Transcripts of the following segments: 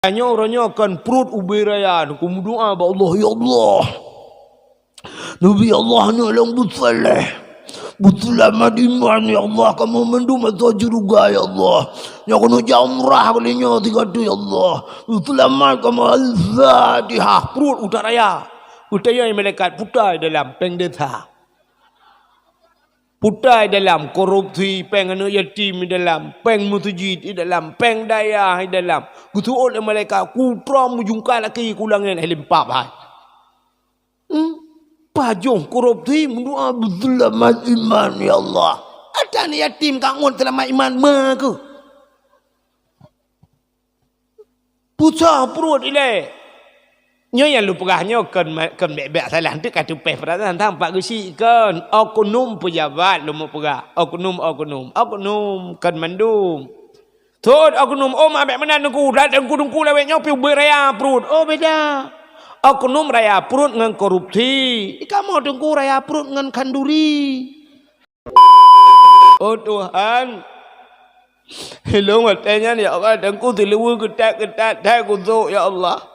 Hanya orangnya akan perut ubirayan. Kemudian Allah, ya Allah, Nabi Allah ni yang bersalih, berselamat iman ya Allah. Kamu mendum atau juga ya Allah. Yang kena jamrah kalinya 3 ya Allah. Berselamat kamu al-Fatihah. Perut utaraya. Utaraya yang malaikat putai dalam pengdeta. Putai dalam korupsi, peng anak yatim di dalam, peng mutujid di dalam, peng daya di dalam. Kutu oleh mereka kutram mujungka laki kulangin helimpap hai. Pajong korupsi mendoa berselamat iman ya Allah. Ada ni yatim kangun selamat iman ke? Puca perut ile. Nhớ yang lu pegahnya kan bebek salah tu kata peh perasaan tang pak gusi kan oknum pejabat lu mau pegah oknum kan mandum thod oknum abek mana nunggu datang kudungku lewetnya pi beraya perut beda oknum raya perut ngan korupsi kamu tunggu raya perut ngan kanduri Tuhan hello matanya ya Allah dan ku dilewu ketat dah ku ya Allah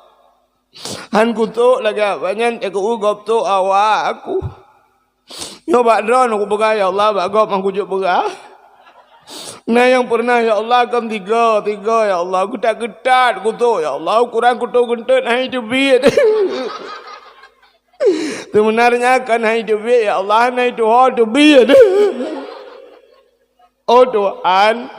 Han kutuk lagi banyak aku ugap tu awak aku. Yo bak drone aku pegang ya Allah bak gop aku juk pegang. Nah yang pernah ya Allah kam tiga ya Allah aku tak ketat kutuk ya Allah kurang kutuk kentut hai debit. Sebenarnya kan hai debit ya Allah hai tu hal debit. Tuhan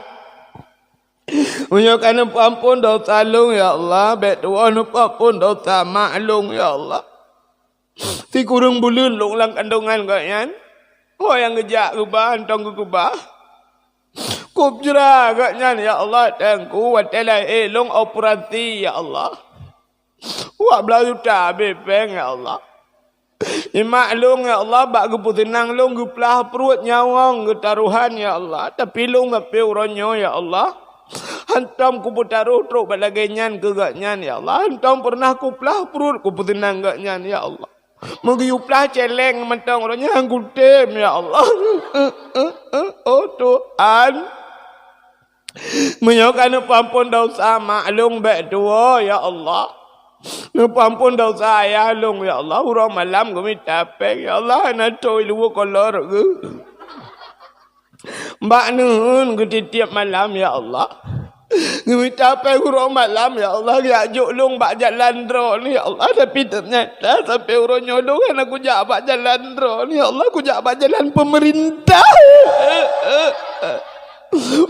Menyokana ampun dosa lung ya Allah. Bet tuan ampun dosa maklung ya Allah. Si kurung bulun lung lang kandungan kaya. Yang ngejak kubah, antong kubah. Kup jerah kaya ya Allah. Tengku watelai elong operasi ya Allah. Wak belah juta bepeng ya Allah. Maklung ya Allah. Bak keputinang lung gepelah perut nyawang getaruhan ya Allah. Tapi lung ngapi uronyo ya Allah. Hantam ku putaruh truk balagenyan ke gaknyan ya Allah. Hantam pernah ku pelah perut ku putinang gaknyan ya Allah. Mengiuplah celeng mentang orangnya anggutem ya Allah. Tuhan. Menyokan pampun dosa maklum baik tua ya Allah. Pampun dosa ayah lung ya Allah. Urang malam kami tapek ya Allah. Natoi luwa kolor ke. Mbak Nuhun tiap malam ya Allah. Minta apa urang malam ya Allah. Ajuk lung bak jalan drone ya Allah. Tapi ternyata sampai urang nyolong kan aku jak bak jalan drone ya Allah. Aku jak bak jalan pemerintah.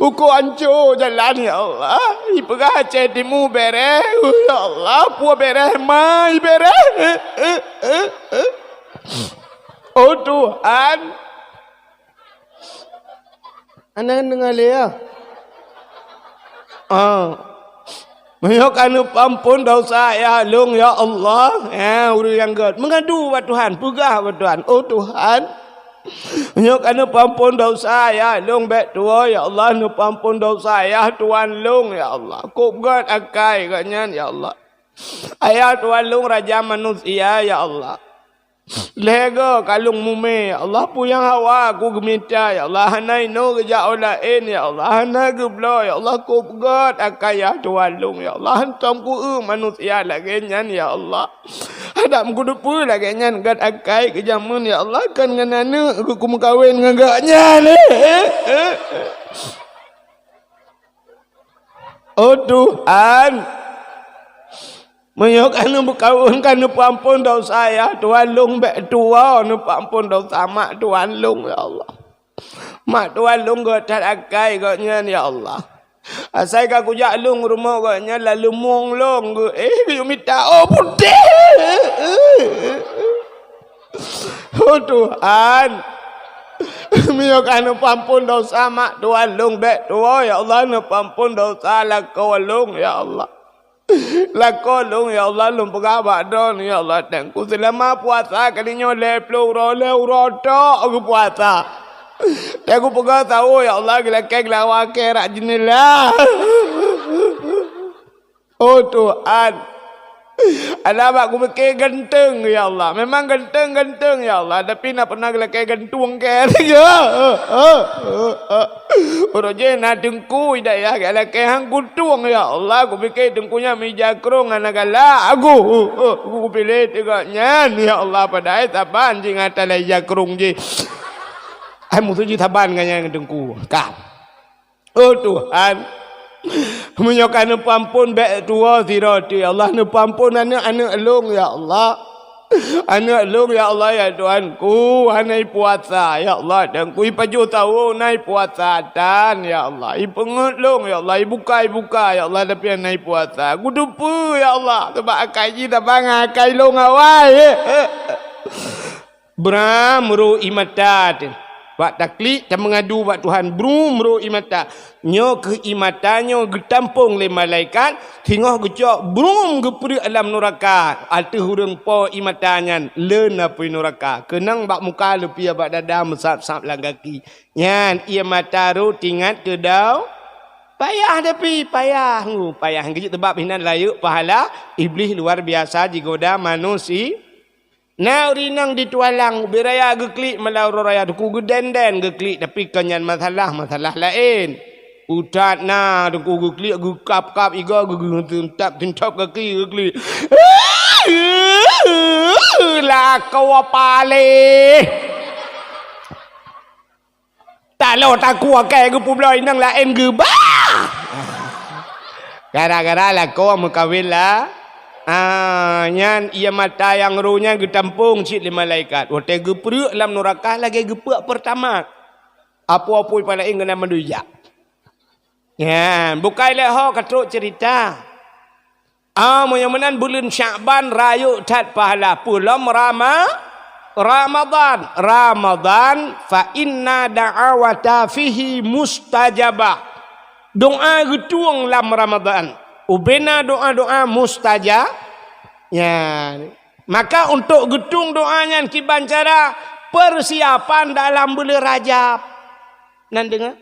Aku hancur jalan ya Allah. Ipegah Aceh Timur bereh ya Allah. Puan bereh mai bereh. Tuhan. Anak dengar dia. Menyokan ampun dosa ya lung ya Allah. Uri yang god. Mengadu buat Tuhan, pegah buat Tuhan. Tuhan. Menyokan ampun dosa ya lung bet tua ya Allah. Ampun dosa ya Tuhan lung ya Allah. Kup god akai katnya ya Allah. Ayah Tuhan lung raja manusia ya Allah. Lega kalung mume ya Allah puyang hawa aku gemita ya Allah hanai no geja olain ya Allah hanai geblo ya Allah ku pegat akaya tualung ya Allah hantam ku manusia lagi nyan ya Allah hadap ku depu lagi nyan gad akai kejamun ya Allah kan nganane aku mengkawin ngagaknya ni Tuhan Menyokan berkawin kan ampun dosa ya Tuhan lung bek tua ampun dosa mak Tuhan lung ya Allah. Mak Tuhan lung gotat akai gotnya ya Allah. Asai ka kujak lung rumah gotnya lalu mong lung you minta putih. Tuhan. Menyokan ampun dosa mak Tuhan lung bek tua ya Allah ampun dosa lakau lung ya Allah. Lakolong ya Allah lum pegawai don ya Allah tengku selama puasa kalinya leplo roto aku puasa. Aku pegawai tahu ya Allah gila kek lawa kerak jenilah. Tuhan. Alamak aku mikir ganteng ya Allah. Memang ganteng ya Allah. Tapi nak pernah gila kek gantung ke ya. Roje na dengku ida ya gala ke hang kutuang ya Allah aku fikir dengkunya meja krong anagala aku pilih tegaknya ya Allah padai taban jing atala meja krong je ai mutu ji taban nganya dengku kam oh Tuhan menyokan pampun baik tua tirati ya Allah ne pampun anak elong ya Allah anak long ya Allah ya Tuhanku hanai puasa ya Allah dan kui paju tahu nai puasa dan ya Allah i pengut long ya Allah i buka ya Allah tapi nai puasa aku dupu ya Allah sebab akai ji tabang akai long awai bramru imatat Wak taklik dan mengadu wak Tuhan brum imata nyo ke imatanyo getampung le malaikat tengah gecok brum geperi alam neraka ate hurung po imatanyan leun apa neraka kenang bak muka lepi bak dada mesap-sap lang kaki nyan ia mata ru tingat ke dau payah tapi payah gejek tebak hinan layuk pahala iblis luar biasa digoda manusia Nah rinang ditualang beraya geklik melau raya duku gedenden geklik tapi kenyan masalah lain. Utat na duku geklik gekap iga tentap kaki geklik. Lah kau pale. Talo taku akai ge publoi nang lain ge ba. Gara-gara lah kau mukawin lah. Nyan ia mata yang ruhnya getampung cik le malaikat. Wote gepruk dalam neraka lagi gepuk pertama. Apa-apa pada ing kena menduyak. Ya, bukai le ho katruk cerita. Menan bulan Sya'ban rayuk tat pahala pulam Ramadan fa inna da'awata fihi mustajabah. Doa getuang dalam Ramadan. Ubena doa-doa mustajab. Ya. Maka untuk getung doanya kiban cara persiapan dalam bulan Rajab. Nan dengar?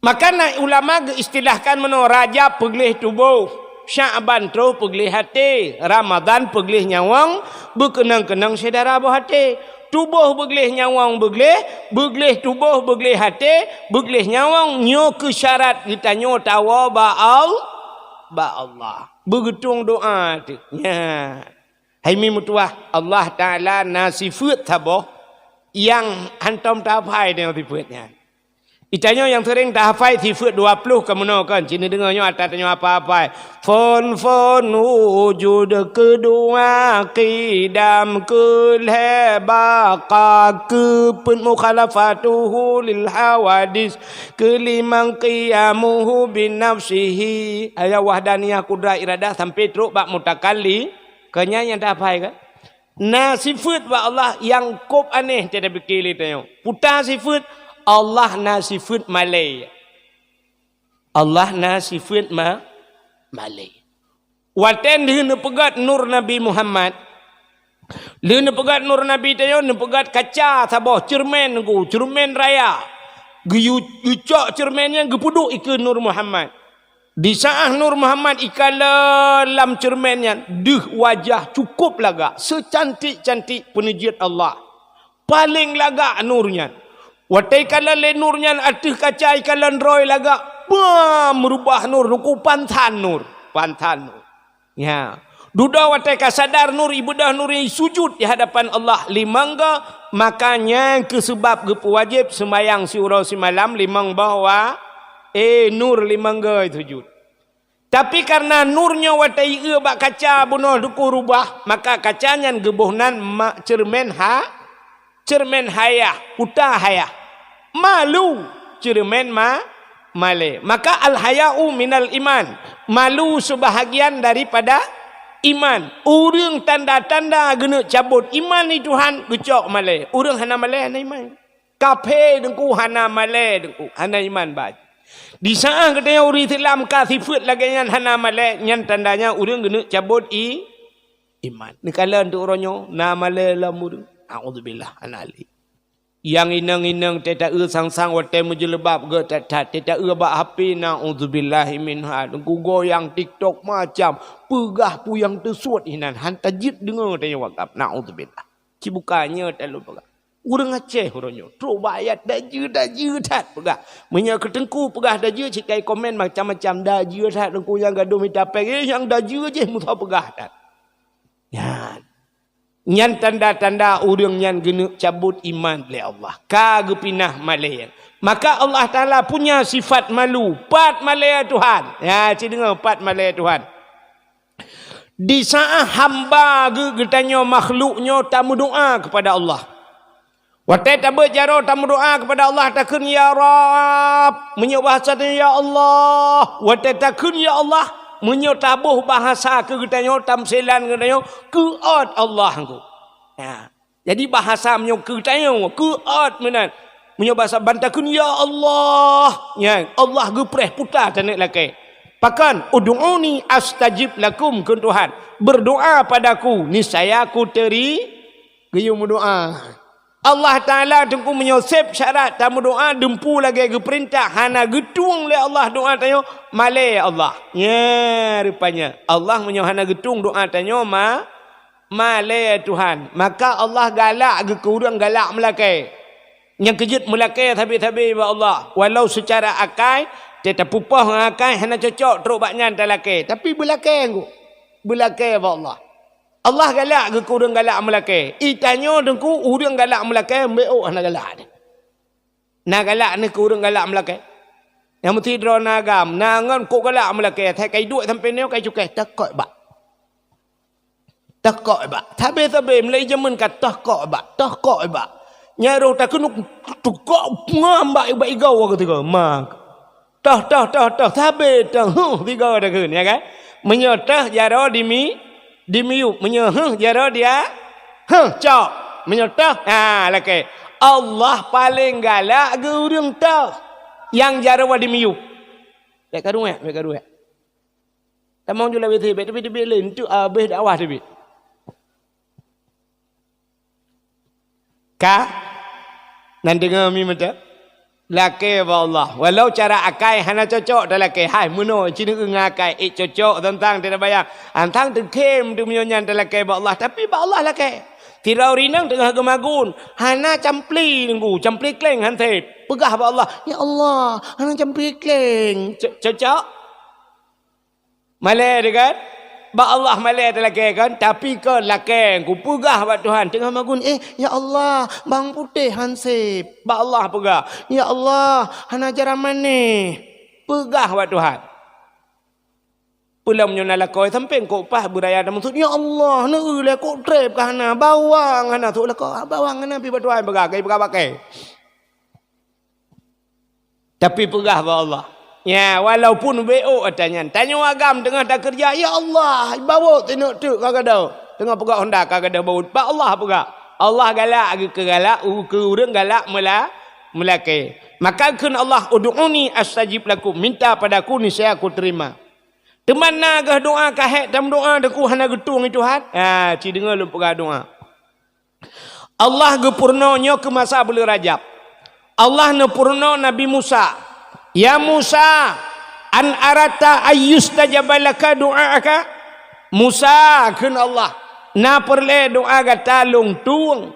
Maka nak ulama istilahkan meno Rajab peglih tubuh, Sya'ban tu peglih hati, Ramadan peglih nyawang, berkenang-kenang saudara buah hati. Tubuh beglih nyawang beglih tubuh beglih hati, beglih nyawang nyo ke syarat kita nyo tawa ba Allah. Begitung doa tu. Ya. Hai mi mutuah Allah Taala nasifut taboh yang antum tapai dengan sifutnya. Itanya yang sering dah hafai sifat 20 kemuno kan. Cina dengarnya atatnya apa-apa. Fon wujud kedua qidam kulhebaka kepun mukhalafatuhu lil hawadis kelimang qiyamuhu bin nafsihi. Ayat wahdaniyah kudrat iradah sampai teruk bak mutakalli. Kenya yang dah hafai kan. Nah sifat ba Allah yang kop aneh tiada fikir tanya. Putar sifat Allah na sifat malay. Allah na sifat malay. Waten dia ne pegat nur Nabi Muhammad. Dia ne pegat nur Nabi tayo ne pegat kaca sabah cermin ku, cermin raya. Gucok cerminnya gepuduk ikut nur Muhammad. Di saat nur Muhammad ikalam cerminnya, wajah cukup lagak secantik-cantik penujut Allah. Paling lagak nurnya. Watai kala le nurnya atih kaca ikalan roy laga merubah nur nuku pantan nur ya duda watai kasadar nur ibadah nur sujud di hadapan Allah limangga makanya kesebab gepu wajib sembayang surau semalam limang bahwa nur limangga sujud tapi karena nurnya watai bak kaca bunuh duku rubah maka kacanya gebuhnan cermin hayah, utah hayah. Malu cermin male. Maka al-haya'u minal iman. Malu sebahagian daripada iman. Urang tanda-tanda gena cabut iman ni Tuhan gecok male. Urang hana male hana iman. Kafe dengku hana male dengku hana iman baj. Di saat katanya uri Islam ka sifat lagi yang hana male yang tandanya urang gena cabut iman. Ni kala untuk orangnya na male lamur. A'udzubillah anali. Yang inang-inang tidak sang-sang watai mujelebab ke tidak bak hapi na'udzubillah minha. Ku goyang TikTok macam pegah puyang tersut inan hantar jid dengar tanya wakaf na'udzubillah. Cibukanya terlalu pegah. Urang Aceh orangnya. Terus bayat daju tat pegah. Menya ketengku pegah daju cikai komen macam-macam daju tat tengku yang gaduh minta peng yang daju je muta pegah tat. Nyan tanda-tanda urang nyan genuk cabut iman oleh Allah. Ka gepinah malaya. Maka Allah Taala punya sifat malu. Pat malaya Tuhan. Ya, ci dengar pat malaya Tuhan. Di saat hamba getanya makhluknya tamu doa kepada Allah. Watai tak berjaro tamu doa kepada Allah takun ya Rab. Menyo bahasa ya Allah. Watai takun ya Allah. Menyo tabuh bahasa ke getanya tamsilan getanya keot Allah ku. Ya. Jadi bahasa menyo ke getanya keot menan. Menyo bahasa bantakun ya Allah. Ya, Allah gepreh putar tanek lakai. Pakan ud'uni astajib lakum kun Tuhan. Berdoa padaku niscaya aku teri gayung doa. Allah Ta'ala tengku menyosep syarat tamu doa dempu lagi ke perintah hana getung le Allah doa tanya malai Allah. Ya rupanya Allah hana getung doa tanya malai Tuhan. Maka Allah galak ke urang galak melakai. Yang kejut melakai tabi-tabi ba Allah. Walau secara akal tetap pupah akal hana cocok teruk baknya talakai. Tapi belakai aku. Belakai ba Allah. Allah galak ke urang galak melakai. Itanya dengku urang galak melakai mbeo ana galak ni. Na galak ni ke urang galak melakai. Yang mesti dro nagam, nangan ko galak melakai, thai kai duit sampai ni kai cukai takok ba. Takok ba. Tabe-tabe mulai jaman kat takok ba. Nyaro takun tukok ngam ba igau ketika mak. Tah tabe tah tiga dah kun ya kan. Menyotah jaro dimiu menyeh jaro dia cok menyotah laki Allah paling galak ke urang tah yang jaro wa dimiu lek kadu tamang jula beti lain tu abeh dakwah tu ka nan dengar mi mata laki ba Allah walau cara akai hana cocok dah laki hai muno cina ngakai cocok tentang tidak bayang antang terkem tu menyanyan dah laki ba Allah tapi ba Allah laki tirau rinang tengah gemagun hana campli nunggu campli kleng hante pegah ba Allah ya Allah hana campli kleng cocok malai dekat ba Allah malai laki kan tapi ke laki ku pegah ba Tuhan tengah magun ya Allah bang putih hansip ba Allah pegah ya Allah hana cara mane pegah ba Tuhan pulang nyona lakoi sampai ko pah buraya dah maksud ya Allah ne le ko trep ka hana bawang hana tu la ko bawang hana pi ba Tuhan pegah kai pegah pakai tapi pegah ba Allah. Ya, walaupun BO tanya agam tengah dah kerja, ya Allah, bawa tengok tu kagak tengah pegak Honda kagak bawa, pak Allah pegak. Allah galak ke galak, ke urang galak melaki. Maka kun Allah ud'uni astajib lakum, minta padaku niscaya aku terima. Teman nagah doa kahek dalam doa deku hana getung itu Tuhan. Ci dengar lu pegak doa. Allah gepurnonya ke masa bulan Rajab. Allah nepurno Nabi Musa. Ya Musa, an arata ayyustajabalaka doa'aka. Musa kun Allah. Na perle doa ga talung tuang.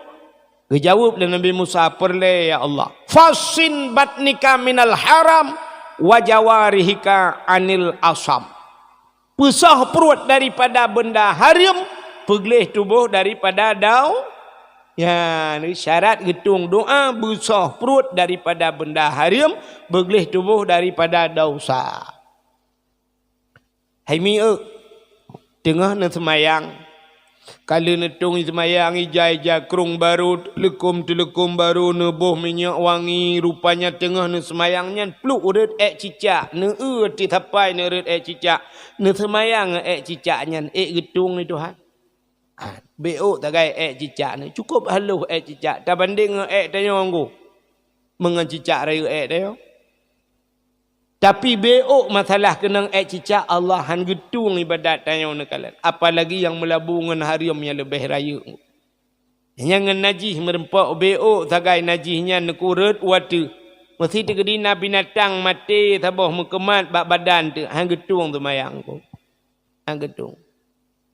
Kejawab le Nabi Musa perle ya Allah. Fasin batnika minal haram wa jawarihika anil asam. Pusah perut daripada benda haram, pegleh tubuh daripada daun. Ya, ini syarat getung doa busah perut daripada benda haram, begleh tubuh daripada dosa. Hai mi tengah na semayang. Kalau netung semayang ija krung baru telekum baru nebuh minyak wangi rupanya tengah na semayangnya pluk urat cicak ne ti tapai ne urat cicak ne semayang cicaknya getung ni Tuhan. BO tagai cicak ni cukup haluh cicak tak banding tanya anggu mengan cicak raya dia tapi BO masalah kena cicak Allah han getung ibadat tanya nekalan apalagi yang melabungan hariam yang lebih raya yang najih merempak BO tagai najihnya nekurut watu mesti tegedina binatang mati tabah mukemat bak badan tu han getung tu mayang ko han getung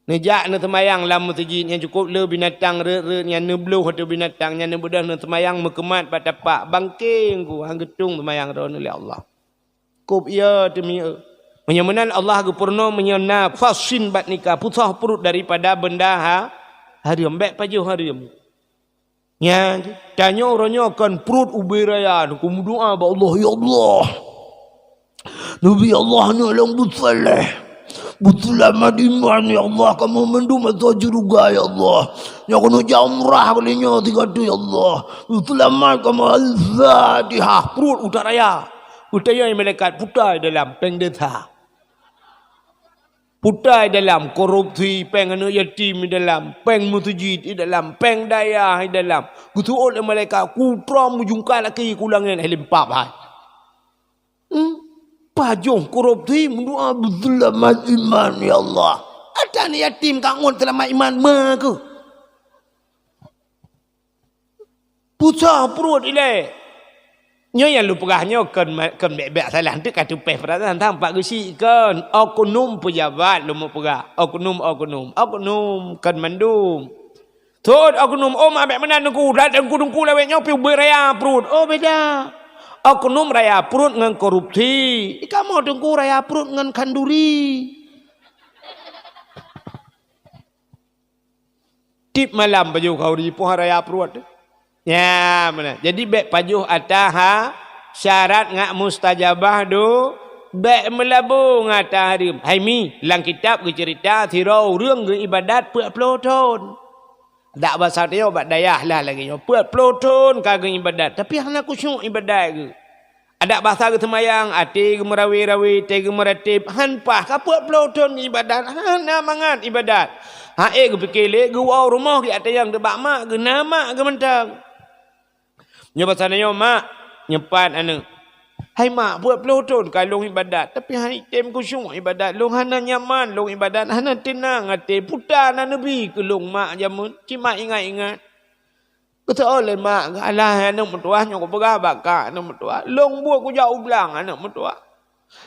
Nejak na temayang lam masjid yang cukup le binatang re yang nebluh atau binatang yang nebudah na temayang mekemat pada pak bangking ku hang getung temayang ron oleh Allah. Kup ia demi menyamanan Allah ke purno menyana fasin bat nikah putus perut daripada benda haram baik pajuh haram. Ya, tanya orangnya akan perut ubiraya ku doa ba Allah ya Allah. Nabi Allah ni orang bersaleh. Betul amat iman ya Allah, kamu mendu masa juga ya Allah. Ya kena jamrah kalinya tiga tu ya Allah. Betul amat kamu al-Fatihah perut utaraya. Utaraya malaikat putai dalam pengdeta. Putai dalam korupsi, peng anak yatim di dalam, peng mutujid di dalam, peng daya di dalam. Kutu oleh malaikat kutra mujungkan laki kulangin helimpap hai. Pajong korupsi mendoa berselamat iman ya Allah. Ada ni yatim kangun selamat iman ke? Puca perut ile. Nyo yang lu pegahnya kan bebek salah tu kata peh perasaan tang pak gesi kan oknum pejabat lu mau pegah. Oknum kan mandum. Tod oknum abek mana nunggu dah dengku lewat nyo pi beraya perut. Oh beda. Oknum raya perut dengan korupsi. Kamu dengku raya perut dengan kanduri. Tip malam baju kau di puan raya perut. Ya mana. Jadi bek pajuh atas syarat ngak mustajabah do. Bek melabu ngata harim. Hai mi lang kitab ke cerita thirau rương ke ibadat puat peloton. Tak bahasa dia obat dayah lah lagi. Puat peloton kagak ibadat. Tapi hana kusyuk ibadat ke. Ada bahasa ke temayang. Ati ke merawi-rawi. Te ke meratib. Hanpah. Kapuat peloton ibadat. Hana mangat ibadat. Hae ke pikir ke wow rumah ke atas yang debak mak ke nama ke mentang. Nya bahasa dia mak. Nyepat anak. Hai mak buat peloton kalung ibadat. Tapi hai tem kusyuk ibadat. Long hana nyaman. Long ibadat. Hana tenang. Hati putar na Nabi ke long mak jamun. Cima ingat-ingat. Kata oleh mak. Alah anak mertua. Nyok perah bakar anak mertua. Long buat ku jauh belang anak mertua.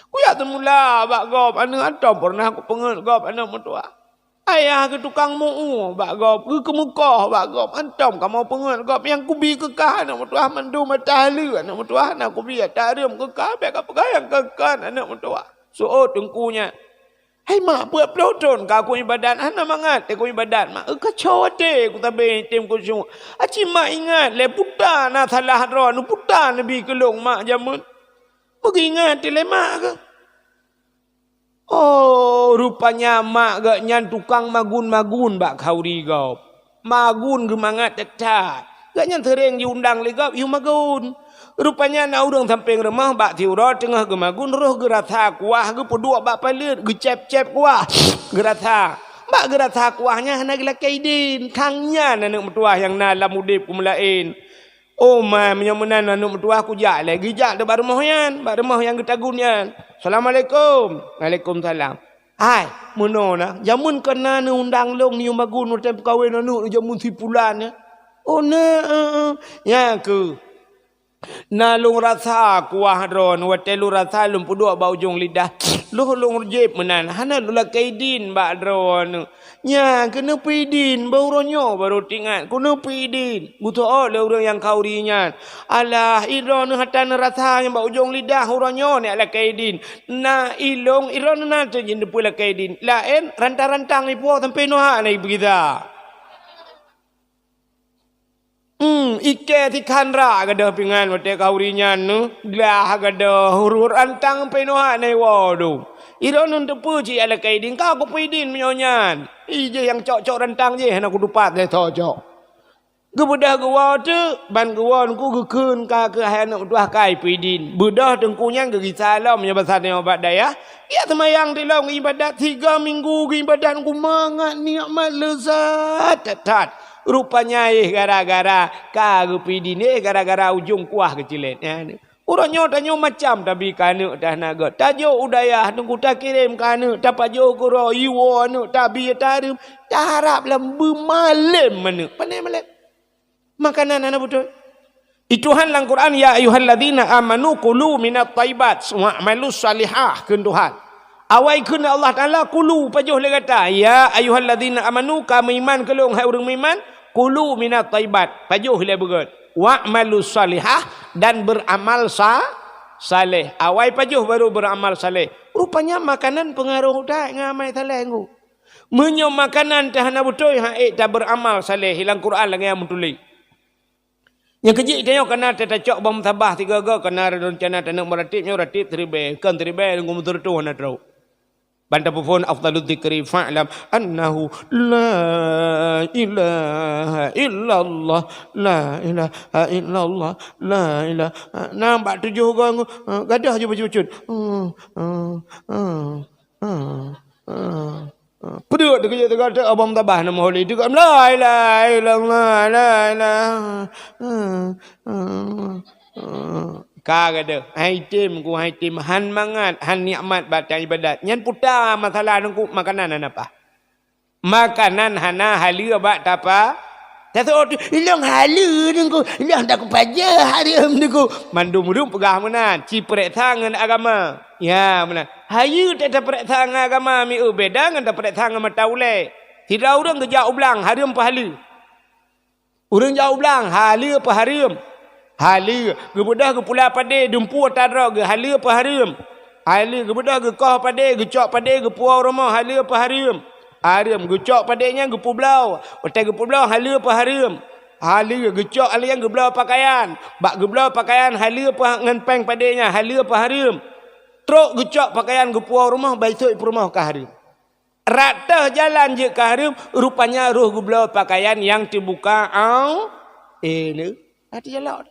Ku ya temula bak gop. Anak atau pernah ku pengen gop anak mertua. Ayah ke tukang mu'u bak gop. Ke muka bak gop. Antam kamu pengen gop. Yang kubi kekah anak mertua. Mandu matahali anak mertua. Anak kubi tak ada kekah. Biar kapakah yang kekah anak mertua. So tengkunya. Hai mak buat peloton. Kau ibadat. Anak mangat. Aku ibadat mak. Kacau hati. Aku tabi tim kusyuk. Aci mak ingat. Le putar na salah ron. Putar Nabi kelong mak jamun. Pergi ingat. Le mak ke. Oh, rupanya mak gak nyan tukang magun-magun bak kauri gop. Magun gemangat tetap. Gak nyan sering diundang le gop, yu magun. Rupanya na urang samping rumah bak tiura tengah gemagun roh gerasa kuah ge pedua bak palit ge cep-cep kuah. Gerasa. Bak gerasa kuahnya hana gela kaidin. Kangnya anak mertua yang na lam udip kumlain. Oh ma menyamunan anak mertua aku jak lagi jak de baru mohyan, baru moh yang getagunyan. Assalamualaikum. Waalaikumsalam. Hai, menona. Jamun kena ni undang long ni magun urang kawin anu jamun sipulan ya. Oh na ya ke. Na long rasa kuah ron watelu rasa lum pudua bau ujung lidah. Lu long jeb menan. Hana lu la kaidin bak ron. Nya kena pidin bau ronyo baru tingat. Kena pidin. Buto le urang yang kaurinya. Alah iron hatan rasa yang bau ujung lidah ronyo ni ala kaidin. Na ilong iron na tu jin pula kaidin. Lain rantang-rantang ni puak sampai noha ni begitu. Ike ti kanra gada pingan wate kaurinya nu glah gada hurur antang penoha nei wadu iro nun tepu ci ala kaidin ka ko pidin menyonyan ije yang cok-cok rantang je hana ku dupat le cok gebedah gua tu ban gua ku gekeun ka ke hana tuah kai pidin bedah tengkunya ge salam nya bahasa ne obat daya ya semayang di long ibadat 3 minggu ibadat ku mangat nikmat lezat tat rupanya gara-gara kagak pidin gara-gara ujung kuah kecilet. Urangnya tanya macam tapi kanu dah naga. Tajo udayah tunggu tak kirim kanu. Tapajo kuro iwo anu tabi tarim. Tarap lembu malam mana. Pandai malam. Makanan anak betul. Ituhan lang Quran ya ayyuhalladzina amanu kulu minat thayyibat wa'malus salihah kun Tuhan. Awai kena Allah Ta'ala kulu pajuh le kata ya ayyuhalladzina amanu kamu iman kelung hai urang iman kulu minat thayyibat pajuh le begot wa'malu salihah dan beramal saleh. Awai pajuh baru beramal saleh. Rupanya makanan pengaruh dak ngamai talengu. Menyo makanan tahana betul haik tak beramal saleh hilang Quran lagi yang tulis. Yang kecil dia kena tetacok bom tabah tiga ga kena rencana tanam meratibnya ratib tribe kan tribe ngum tertu na tro. Banta pun afdalud dzikri fa'lam annahu la ilaha illallah la ilaha illallah la ilaha nampak tujuh orang gadah je bacut. Pedut dia kata abang tabah nama holi dia kata la ilaha illallah la ilaha kagada hai tim han mangat han nikmat baca ibadat nyan putar masalah nungku makanan apa makanan hana halia bak tapa tato ilang halu nungku ilang dak paja harim nungku mandum-dum pegah menan ciprek tangan agama ya menan hayu tak dapat tangan agama mi beda ngan dapat tangan mataule tidak urang ke jauh belang harim pahala urang jauh belang halia apa harim Hali gebudah ke pula pade dempu tadra ge hali apa harim. Hali gebudah ge kah pade ge cok pade ge puau rumah hali apa harim. Harim ge cok padenya ge publau. Otai ge publau hali apa harim. Hali ge cok ali yang ge blau pakaian. Bak ge blau pakaian hali apa ngan peng padenya hali apa harim. Truk ge cok pakaian ge puau rumah baisoi rumah ka harim. Rata jalan je ka harim rupanya ruh ge blau pakaian yang dibuka ini hati jalan.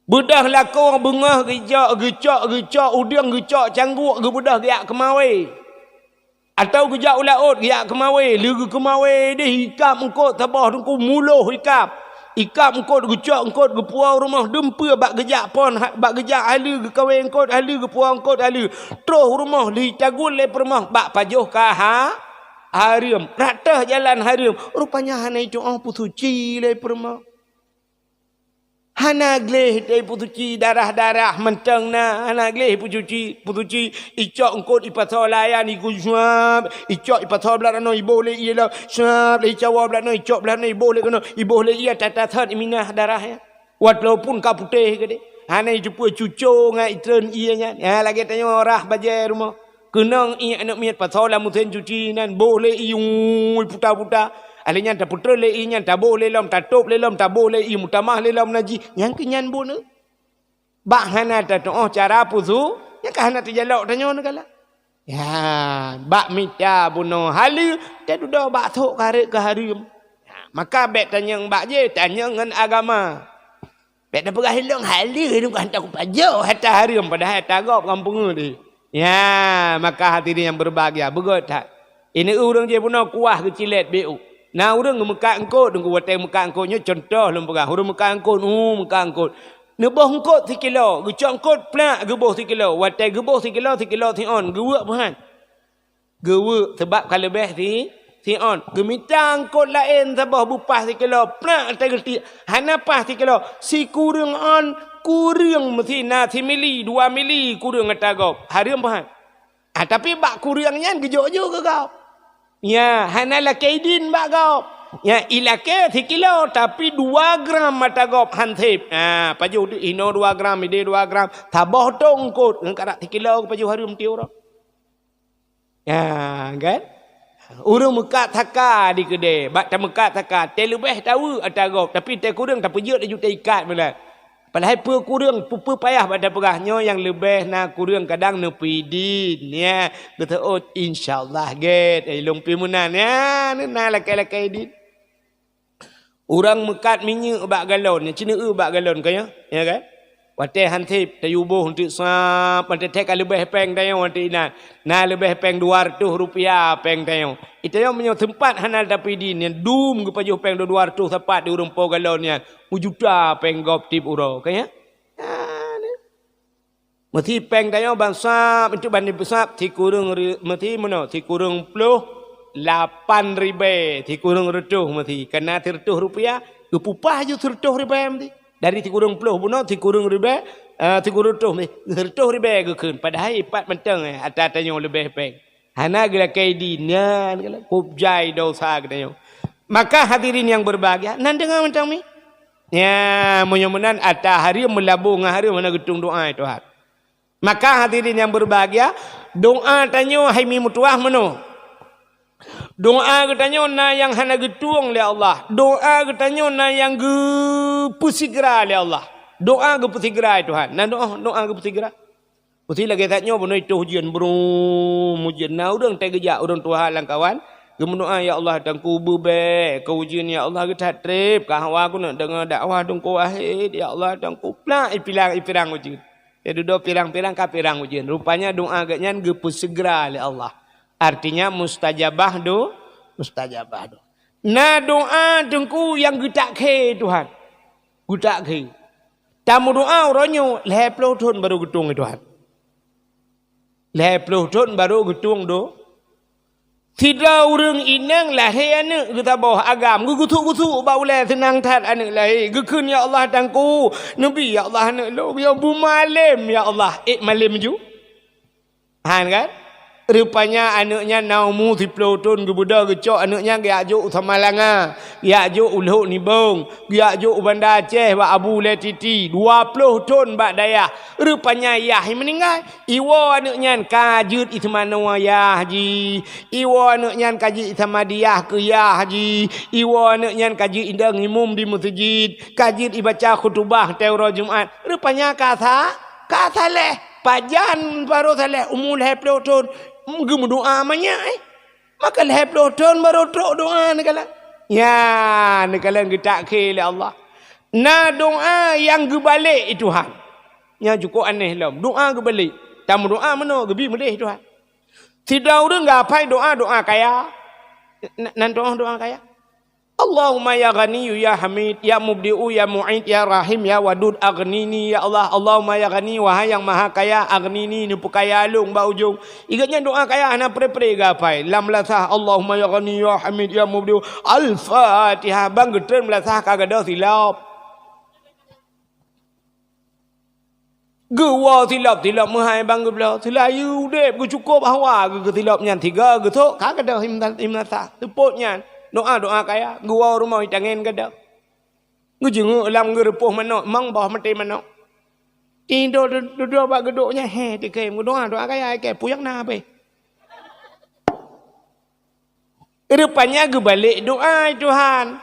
Budah lakong bengah gecok udang gecok cangguk ge budah giak kemawe. Atau gejak ulaut giak kemawe, legu kemawe deh hikap engkau tabah engkau muluh hikap. Hikap engkau gecok engkau ge puau rumah dempe bak gejak pon bak gejak ahli ge kawe engkau ahli ge puau engkau ahli. Terus rumah li tagul le permah bak pajuh ka harim. Ratah jalan harim. Rupanya hana itu putuci le permah. Hana gleh dai putuci darah-darah mentang na hana gleh putuci icok engkot ipatho layan iku suap icok ipatho belakno ibo le ialah suap le cawa belakno icok belakno ibo le kono ibo le ia tatathat iminah darahnya walaupun ka putih gede hana jumpa cucu ngai itren ianya ya lagi tanya orang baje rumah kenang ia anak miat patho la muten cuci nan boleh iu puta-puta alinya tak putra le inya tak boleh lam tak top le lam tak boleh i mutamah le lam naji yang kenyan bona bak hana ta cara puzu yang kahana terjalok tanya negala ya bak mita bono halu tak duda bak thok karek ke harim maka bet tanya bak je tanya ngan agama bet dah perah hilang halu tu kan tak pajo hatta harim padahal tagap kampung ni ya maka hati dia yang berbahagia begot tak ini urang je bono kuah kecilet beu. Nah urang Mekah engkau dengan watai Mekah engkau nya contoh lembaga urang Mekah engkau Mekah engkau nebah engkau 3 kilo gecok engkau plak geboh 3 kilo watai geboh 3 kilo ti on gewek bahan gewek sebab kalau lebih ti on gemita engkau lain sabah bupas 3 kilo plak atai gerti hana pas 3 kilo si kurang on kurang mesti na 3 mili 2 mili kurang atagop harim bahan tapi bak kurangnya gejok-jok ke kau ya, hana la kaidin bak kau. Ya, ilake 3 kilo tapi 2 gram mata gop hantip. Paju ino 2 gram, ide 2 gram. Tabah tong kot ngkarak 3 kilo paju harum ti orang. Ya, kan? Urang mekat taka di kedai. Bak ta mekat taka, te lebih tahu ata gop tapi te kurang tak pejut dia juta ikat mula. Padahal kurang payah pada perahnya yang lebih nak kurang kadang nepidin ya kata oh insyaallah get long pimunan ya na lakai-lakai din orang mekat minyak bak galon ya cina bak galon kaya ya kan wate hantip tayubuh untuk sap wate tek lebih peng tayo wate ina na lebih peng 200 rupiah peng tayo itu yang menyo tempat hanal tapidin yang dum ke pajuh peng 200 tepat di urang po galon ya juta peng gop tip uro kaya mesti peng tayo bangsa itu banding besar ti kurang mesti mono ti kurang 8 ribe ti kurang retuh mesti kena 100 rupiah kepupah je 100 ribe mesti dari ti kurang 10 buno ti kurang ribe Ti guru tu ni gertuh ribe ke kun padahal ipat menteng ata tanyo lebih peng hana gila kaidinya gila kubjai dosa gila maka hadirin yang berbahagia nan dengar mentang mi ya mudah-mudahan ata hari melabung hari mana getung doa itu Tuhan maka hadirin yang berbahagia doa tanyo hai mi mutuah meno doa getanyo na yang hana getuang le Allah doa getanyo na yang ge pusigra le Allah doa ke pusigra Tuhan nah doa ke pusigra pusi lagi tatnyo bono itu hujian bro hujian na urang te geja urang Tuhan lang kawan gemendoa ya Allah tangku bebe ke hujian ya Allah ke tatrip ka hawa ku nak dengar dakwah dong ko ahid ya Allah tangku pla ipirang hujian ya duduk pirang-pirang ka pirang hujian rupanya doa gatnyan ge pusigra le Allah artinya mustajabah do nah doa dengku yang getak ke Tuhan getak ke tamu doa orangnya 20 tahun baru getung Tuhan 20 tahun baru getung do tidak orang inang lahir anak kita bawah agam gutu baulai senang tat anak lahir gekun ya Allah tangku nabi ya Allah anak lo ya bu malim ya Allah malim ju han kan rupanya anaknya naumu 10 tahun kebuda gecok anaknya giak juk Samalanga giak juk Ulhuk Nibong giak juk Bandar Aceh wa Abu Letiti 20 tahun bak dayah rupanya yah meninggal iwa anaknya kajut itmano ya haji iwa anaknya kaji samadiyah ke ya haji iwa anaknya kaji indang imum di masjid kaji ibaca khutbah teura Jumat rupanya kata leh pajan baru saleh umur 20 tahun mungkin doa banyak maka 20 tahun baru doa negala ya negala kita ke Allah na doa yang gebalik Tuhan nya cukup aneh lah doa gebalik tamu doa mana gebi melih Tuhan tidak orang gapai doa kaya nan doa kaya Allahumma ya Ghani ya Hamid ya Mubdi'u ya Mu'id ya Rahim ya Wadud aghnini ya Allah Allahumma ya Ghani wahai yang maha kaya aghnini ni kaya long ba ujung ingatnya doa kaya ana pre gapai lam lasah Allahumma ya Ghani ya Hamid ya Mubdi'u al-Fatihah bang getren lasah kagada silap gua silap mahai bang gebla selayu dep gu cukup hawa ge silap nyan 3 ge thok kagada himnasa tepotnya doa kaya gua rumah itangen kada ngujung lam ngerepuh manok mang bah mati manok tindo do ba gedoknya he tikem doa kaya ke puyak na be rupanya ge balik doa Tuhan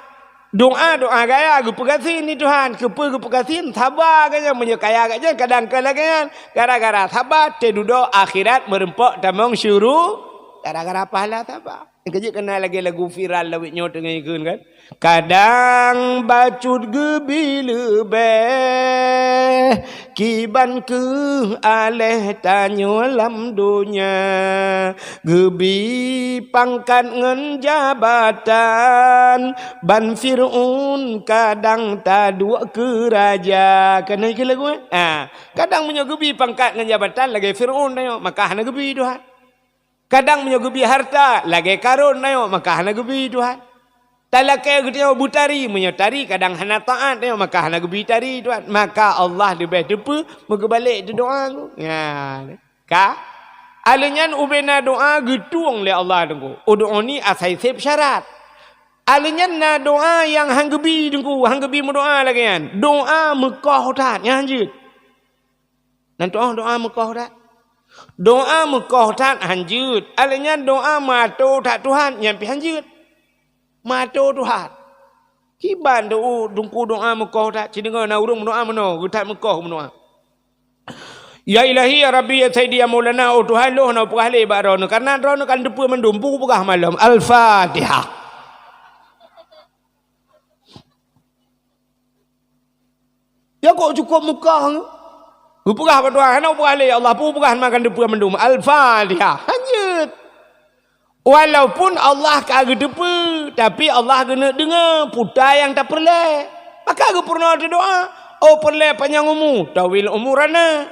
doa kaya ge pegasin ni Tuhan ke pegasin sabar kaya menye kaya kaya kadang-kadang kan gara-gara sabar te duduk akhirat merempok tamong syuru gara-gara pahala sabar kerja kena lagi lagu viral lawit nyot dengan ikun kan kadang bacut gebi lebih kiban ke aleh tanyo lam dunya gebi pangkat ngen jabatan ban Fir'un kadang tadua ke raja kena ikut lagu kadang punya gebi pangkat ngen jabatan lagi Fir'un tanyo maka hana gebi Tuhan kadang menyogubi harta lagi karun nayo maka hana gubi Tuhan talakai getiau butari menyotari kadang hana taat nayo maka hana gubi tari Tuhan maka Allah lebih depa mengebalik tu doa tu ya ka alunyan ubena doa getuang le Allah dengku doa ni asai sep syarat alunyan na doa yang hanggebi dengku hanggebi mendoa lagi kan doa Mekah tat yang hanjut nan doa Mekah tat doa Mekah tak hanjut alanya doa mato tak Tuhan nyampi hanjut mato Tuhan kiban doa dungku doa Mekah tak cidengah na urung doa mano gutat Mekah doa ya ilahi ya rabbi ya sayyidi ya maulana oh Tuhan loh na pukah le ba rono karena rono kan depu mendumpu pukah malam al-Fatihah ya kok cukup Mekah Pukah berdoa, hendak pukah le Allah pukah makan depu mendum al-Fatihah. Hanyut. Walaupun Allah kagak depu, tapi Allah kena dengar putai yang tak perlu. Maka aku pernah doa, oh perlu panjang umur, tawil umurana.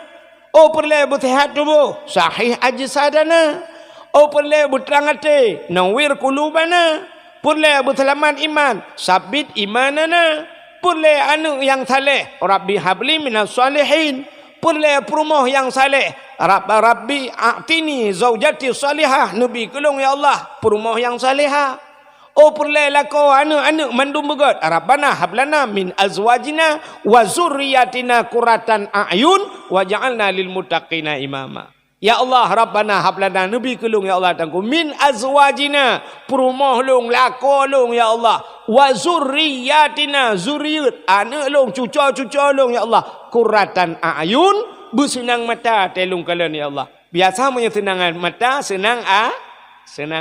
Oh perlu bersihat tubuh, sahih ajsadana. Oh perlu berterang hati, nawir qulubana. Perlu berselamat iman, sabit imanana. Perlu anu yang saleh, Rabbi habli minas salihin. perle perumah yang saleh. Rabbi a'tini zaujati salihah. Nabi kelong ya Allah perumah yang salihah. Oh perle lako anak-anak mandum begot. Rabbana hablana min azwajina wa zurriyatina qurratan a'yun waj'alna lil muttaqina imama. Ya Allah Rabbana hablana nabi kelung ya Allah tangku min azwajina perumah long lako long ya Allah wa zurriyatina zuriyat anak long cucu-cucu long ya Allah qurratan a'yun bersenang mata telung kalian ya Allah. Biasa punya senangan mata senang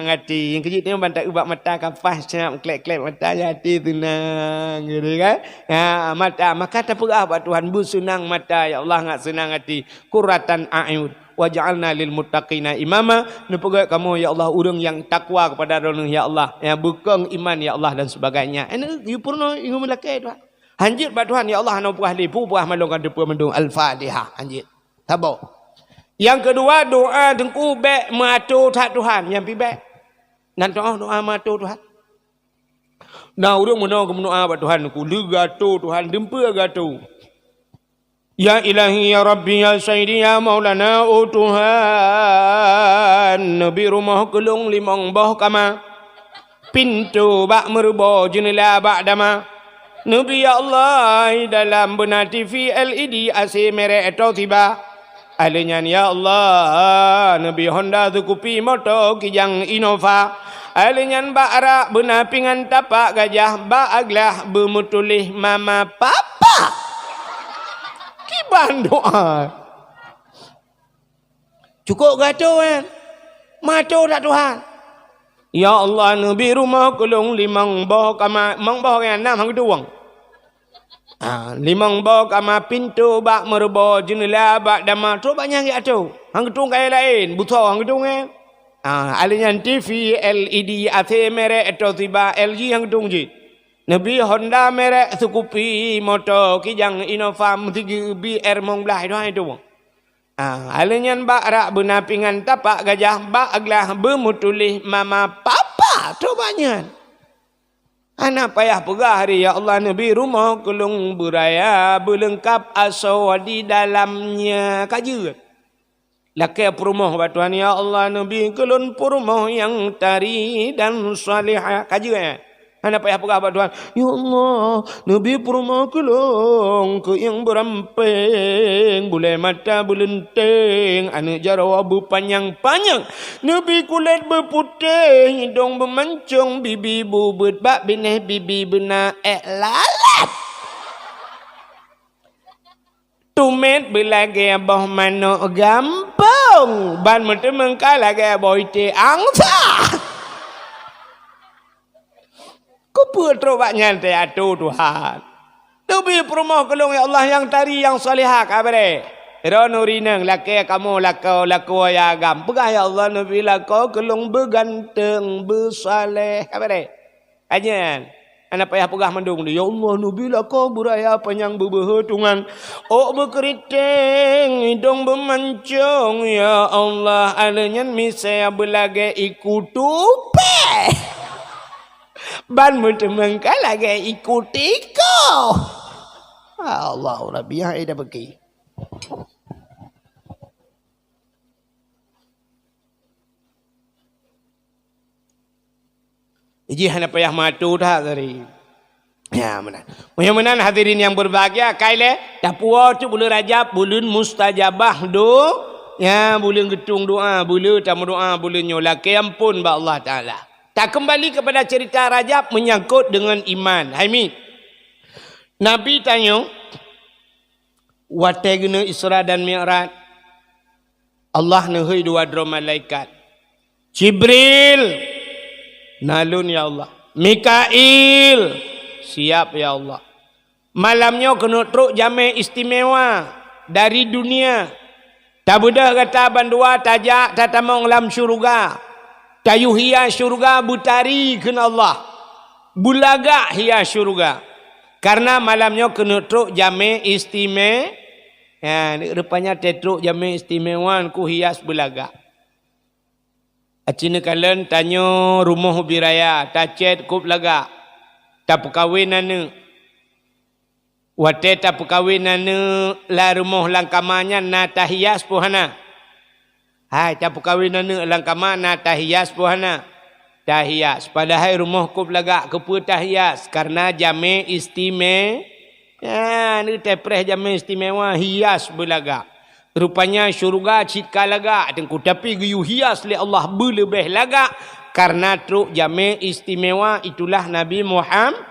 hati. Yang kecil ni bantak ubak mata kapas senang klek-klek mata hati tenang gitu kan. Ya mata maka tak apa Tuhan bersenang mata ya Allah ngak senang hati. Qurratan a'yun waj'alna lil muttaqina imama. Nepegat kamu ya Allah urang yang takwa kepada orang ya Allah, yang bekeng iman ya Allah dan sebagainya. Ini you purno ingin melakai Tuhan. Hanjit ba Tuhan ya Allah anu puah lipu puah malungkan depa mendung al-Fatihah hanjit. Tabo. Yang kedua doa dengku bek matur tak Tuhan yang pi bek. Nan doa matur Tuhan. Nah urang menawa doa ba Tuhan ku legato Tuhan dempa gato. Ya ilahi ya Rabbi ya Sayyidi ya Maulana oh Tuhan Nabi rumah kelung limang boh kama pintu bak merbo jendela bak dama Nabi ya Allah dalam benar TV LED AC merah atau tiba alenya ya Allah Nabi Honda tukupi moto kijang Innova alenya bak arak benar pingan tapak gajah bak aglah bermutulih mama papa doa. Cukup gato kan? Matur tak Tuhan? Ya Allah Nabi rumah kelung limang boh kama mang boh yang enam hang duang. Limang boh kama pintu bak merbo jendela bak dama tu banyak ya tu. Hang tung kaya lain butuh hang tung kan? Alian TV LED AC merek atau tiba LG hang tung je. Nabi Honda merek sukupi motor kijang Innova 3 BR mong belah itu. Alenyan bak rak benapingan tapak gajah bak aglah bermutulih mama papa tu banyak. Anak payah pegah hari ya Allah Nabi rumah kelung beraya berlengkap asal di dalamnya kaji. Laki perumah batuan ya Allah Nabi kelun perumah yang tari dan salihah kaji. Anak payah pegah abad Tuhan. Ya Allah, Nabi perumah kelong ke yang beramping, boleh mata belenteng, anak jarawa berpanjang-panjang. Nabi kulit berputih, hidung bermancung, bibi bubut bak bineh bibi benar lalat. Tumet belagi abah mana gampang, ban mata mengkal lagi abah ite angsa. Kupur terobak nyantai atu Tuhan. Nabi perumah kelung ya Allah yang tari yang salihah kabare. Ronurineng laki kamu lako ya agam. Pegah ya Allah Nabi lako kelung berganteng bersaleh kabare. Ajan. Anak payah pegah mendung dia. Ya Allah Nabi lako beraya panjang berbehutungan. Oh berkeriting hidung bermancung ya Allah. Alenyan misaya belage ikut tupe. Ban mutemengka lagi ikuti kau. Allah Rabbi yang ada bagi. Iji hana payah matu dah tadi. Ya benar. Mudah-mudahan hadirin yang berbahagia kaile dapua tu bulan Rajab bulan mustajabah do. Ya bulan getung doa, bulan tamu doa, bulan nyolaki ampun ba Allah Taala. Tak kembali kepada cerita Rajab menyangkut dengan iman. Haimi. Nabi tanya, wategna Isra dan Mi'raj. Allah nahai dua drum malaikat. Jibril, nalun ya Allah. Mikail, siap ya Allah. Malamnya kena truk jame istimewa dari dunia. Tak budah kata bandua tajak tatamong lam syurga. Kayu hias syurga butari kena Allah. Bulaga hias syurga. Karena malamnya kena truk jame istimewa. Ya, rupanya tetruk jame istimewa ku hias bulaga. Acina kalian tanya rumah biraya. Tacet kup laga. Tak perkahwinan ni. Wate ta perkawinan la rumah langkamanya na tahias puhana. Hai ta perkawinan langkama na tahias puhana. Tahias. Padahal rumah ku belagak ke pu tahias karena jame istimewa. Ya, ni tepreh jame istimewa hias belagak. Rupanya syurga cika lagak tengku tapi giyu hias li Allah berlebih lagak karena truk jame istimewa itulah Nabi Muhammad.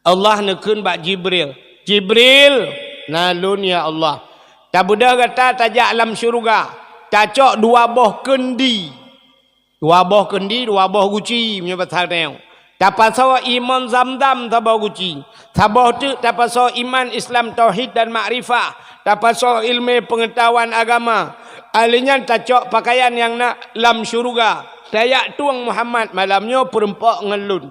Allah nekun bak Jibril. Jibril, nalun ya Allah. Tak budak kata tajak alam syurga. Tacok dua boh kendi. Dua boh kendi, dua boh guci. Punya pasal tengok. Tak pasal iman zamdam tabau guci. Tabau tu tak pasal iman Islam tauhid dan makrifah. Tak pasal ilmu pengetahuan agama. Alinya tacok pakaian yang nak lam syurga. Dayak tuang Muhammad malamnya perempak ngelun.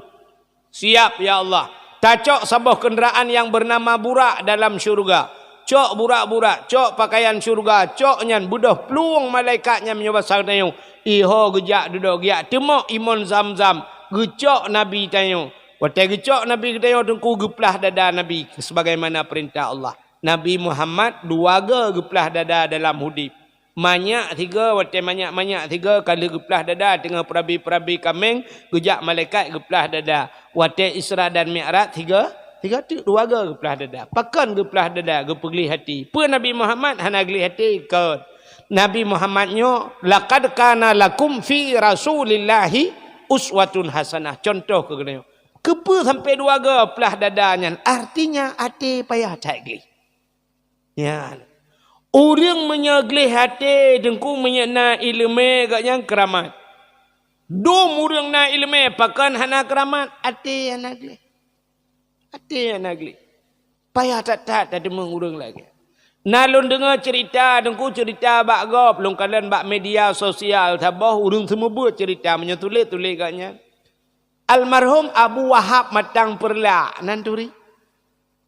Siap ya Allah. Tacok sebuah kenderaan yang bernama burak dalam syurga. Cok burak-burak, cok pakaian syurga, cok nyan budah peluang malaikatnya menyebasang tayo. Iho gejak duduk giak. Temok imun zam-zam. Gecok Nabi tayo. Waktu gecok Nabi tayo tengku geplah dada Nabi. Sebagaimana perintah Allah. Nabi Muhammad dua geplah dada dalam hudib. Manyak tiga, waktu manyak tiga kali geplah dada tengah perabi-perabi kambing, gejak malaikat geplah dada. Waktu Isra dan Mi'raj tiga tu dua geplah dada. Pakan geplah dada, gepegli hati. Pu Nabi Muhammad hana geli hati ke. Nabi Muhammadnya laqad kana lakum fi rasulillahi uswatun hasanah. Contoh ke kena. Kepa sampai dua geplah dadanya. Artinya hati payah tak geli. Ya. Orang menyeglih hati dengku menyena ilmu agaknya keramat. Dom orang na ilmu pakan hana keramat. Hati yang naglih. Hati yang naglih. Payah tak ada mengurang lagi. Nalun dengar cerita dengku cerita bak gop. Long kalian bak media sosial. Tabah orang semua buat cerita. Menyetulis-tulis agaknya. Almarhum Abu Wahab Matang Perla. Nanturi.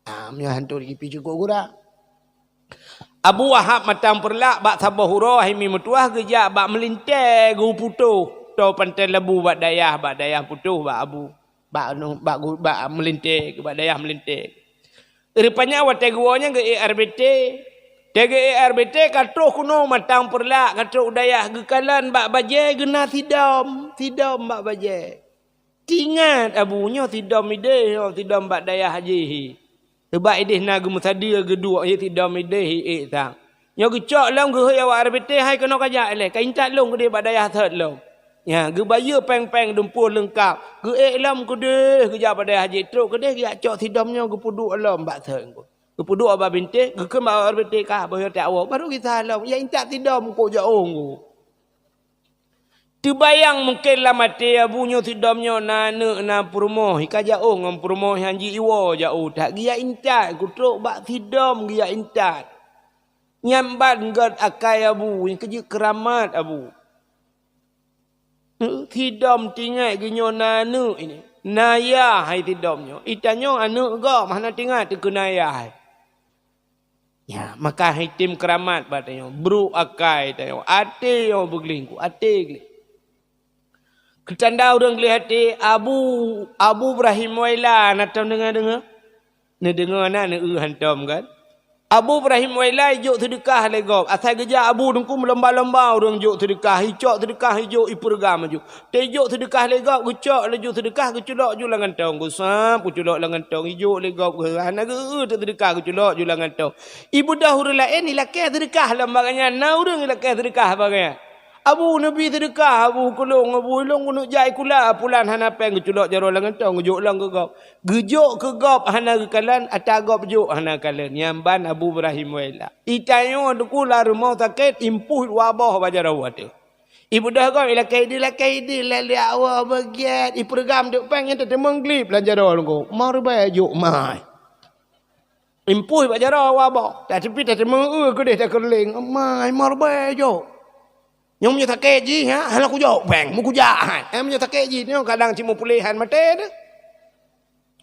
Hanturi pergi cukup gurang. Abu Wahab Matang Perlak bak sabah hurah himi mutuah gejak bak melintai gu putuh. Tau pantai lebu bak dayah putuh bak abu. Bak melintai bak dayah melintai. Rupanya wat teguanya ke ARBT. Tege ARBT katuh kuno Matang Perlak katuh dayah gekalan bak bajai gena tidam bak bajai. Tingat abunya tidam ide tidam bak dayah haji. Sebab idih nagu musadia gedua ye tidak mideh tang. Nya gecok long ge awak RBT hai kena kajak le. Kain tak long gede badayah thot long. Ya ge baya peng-peng dempul lengkap. Ge lam gede ge ja badayah haji truk gede ge cok tidamnya ge puduk alam bak thot ko. Ge puduk aba binte ge ke ba RBT ka boyo tak awak baru kita alam. Ya intak tidam ko jauh ko. Terbayang mungkin lah mati abunya tidamnya na perumoh. Ika jauh dengan perumoh hanji iwa jauh. Tak gia intat. Kutuk bak tidam gia intat. Nyamban gad akai abu. Yang kerja keramat abu. Tidam tinggal genyo nanu ini. Naya hai tidamnya. Itanya anu gak. Mana tinggal tu kenaya. Ya, maka hai tim keramat batanya. Bro akai tanya. Ate yang bergelingku. Ate gelingku. Ketanda orang kelihati Abu Ibrahim Waila natam dengar. Ni dengar nak ni hantam kan. Abu Ibrahim Waila juk sedekah legop. Asal geja Abu dengku melomba-lomba orang juk sedekah. Hijau sedekah hijau ipergam juk. Tejuk sedekah legop gecok lejuk sedekah geculok ju langan tong. Gusap geculok langan tong hijau legop hana ge sedekah geculok ju langan tong. Ibu dahur lain ilakai sedekah lambaganya. Na urang ilakai sedekah baganya. Abu Nabi sedekah, Abu kulung, Abu ilung kunuk jai kula, pulan hana peng geculok jaro langan tong, gejuk lang ke gop. Gejuk ke gop hana kekalan, ata gop juk hana kalan. Nyamban Abu Ibrahim Waila. Itanyo dukula rumah sakit, impuh wabah bajarawat tu. Ibu dah gop, ilakai di, lali awak bagiat. Ipergam duk peng, yang tetemang glip, lanjaro lang Mar bayar juk, mai. Impuh bajarawat wabah. Tak tepi, tak temang, kedih tak kerling. Mai, mar bayar juk. Yang punya tak keji, hal aku jauh bang, muku jahat. Yang punya tak keji, ni kadang cuma pulihan mati dah.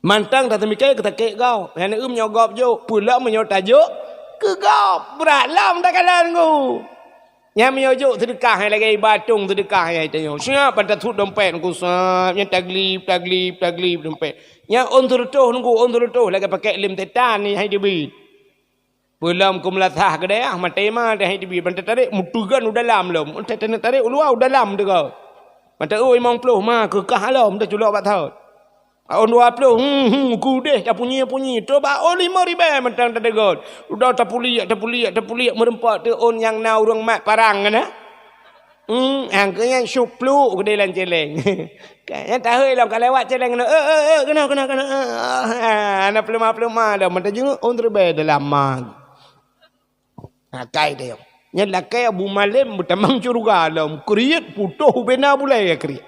Mantang tak temikir ke tak kek kau. Yang nyogop jo, pula menyotajuk ke kau. Berat lam tak kalan ku. Yang menyujuk sedekah yang lagi batung sedekah yang itu. Siapa pada tut dompet aku sah. Yang taglib dompet. Yang on turutuh lagi pakai lim tetan ni hai dibit. Belum ku melatah ke dia matema dah hai dibit. Bantu tarik mutugan udah dalam lom. Unta tarik luar udah dalam tu kau. Bantu oi mong ploh mah kekah lom dah culak 4 tahun. On 20 ku deh tak punyi tu ba on 5,000 mentang tak degot udah tak puliak merempak tu on yang na urang mat parang kana ang ke yang syuplu ke dalam celeng kan tahu lah kalau lewat celeng kena ana peluma dah mentang jeng on terbaik dalam mag kai dia nya lakai Abu Malim betamang curga alam kriat putuh bena bulai ya kriat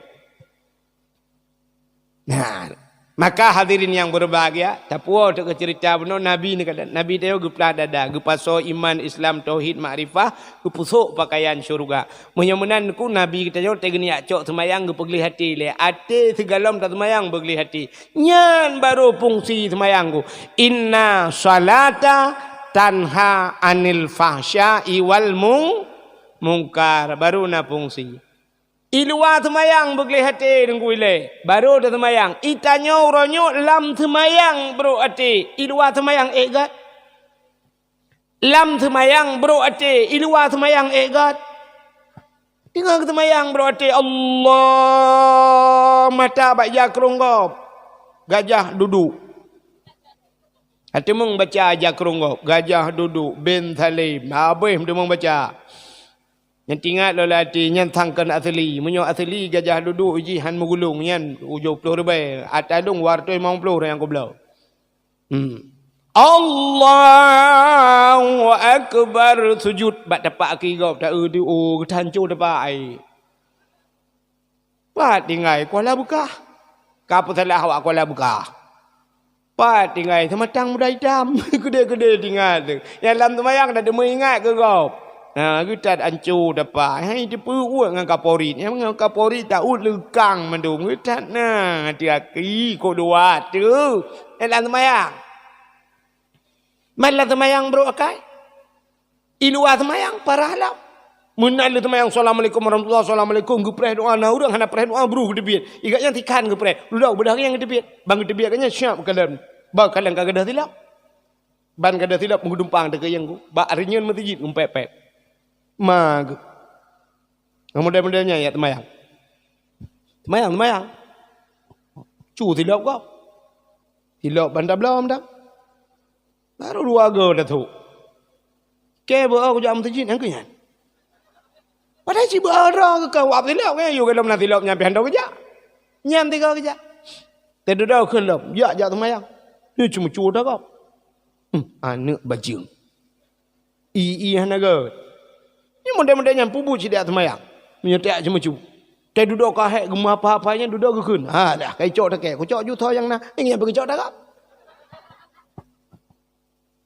nah. Maka hadirin yang berbahagia, tapuo tu cerita benar Nabi ni kata, Nabi dia guplah dada, gupaso iman Islam tauhid makrifah, gupusuk pakaian syurga. Munyamunan ku Nabi kita jauh tegeni acok semayang gupegli hati le. Ate segalam tak semayang begli hati. Nyan baru fungsi semayang ku. Inna salata tanha anil fahsya'i wal mungkar. Baru na fungsi. Iluwa semayang begli hati dengku ile. Baru dah semayang. Itanyo uronyo lam semayang bro hati. Iluwa semayang egat. Lam semayang bro hati. Iluwa semayang egat. Tinggal semayang bro hati. Allah mata baca kerunggop. Gajah duduk. Hati mung baca aja kerunggop. Gajah duduk. Bin Salim. Habis dia mung baca. Yang tinggal lola hati yang tangkan asli. Menyo asli gajah duduk uji han megulung yang ujo puluh ribai. Atadung wartoi mau puluh yang aku belau. Allahu Akbar sujud bat dapat kigop tak di tancur dapat ai. Pat tinggal kuala buka. Kapu salah awak kuala buka. Pat tinggal sematang muda hitam. Gede-gede tinggal tu. Yang dalam tu mayang dah demu ingat ke kau? Kita ancur dapat. Hai dia perut dengan Kapolri. Yang dengan Kapolri tak lekang mendung. Kita nah hati-hati kau dua tu. Dalam semayang. Malah semayang bro akai. Iluah semayang parah lah. Menal semayang Assalamualaikum warahmatullahi Assalamualaikum. Gepreh doa na urang hana preh doa bro gedebit. Igatnya tikan gepreh. Ludak bedah yang gedebit. Bang gedebit kanya siap kalam. Ba kalang kagadah tilap. Ban kada tilap mengudumpang dekat yang ku. Ba arinyeun metijit umpepet. Mag. Mudah-mudahnya ya temayang. Temayang. Cu tilap kau. Tilap bandar belum dah. Baru 2 go dah tu. Ke ba aku jam tejin yang kenyan. Padahal si bara ke kau apa tilap ke yo kalau nak tilap nyampe handau kerja. Nyam 3 kerja. Tedudau kelop. Ya temayang. Ni cuma cu dah kau. Anak bajing. Hanaga. Ni mudah-mudahnya pubu cidak semayang. Menyetak cuma cu. Tay duduk kahek gemah apa-apanya duduk gekun. Dah kai cok tak ke. Ku cok juta yang na. Ingin pergi cok dah kau.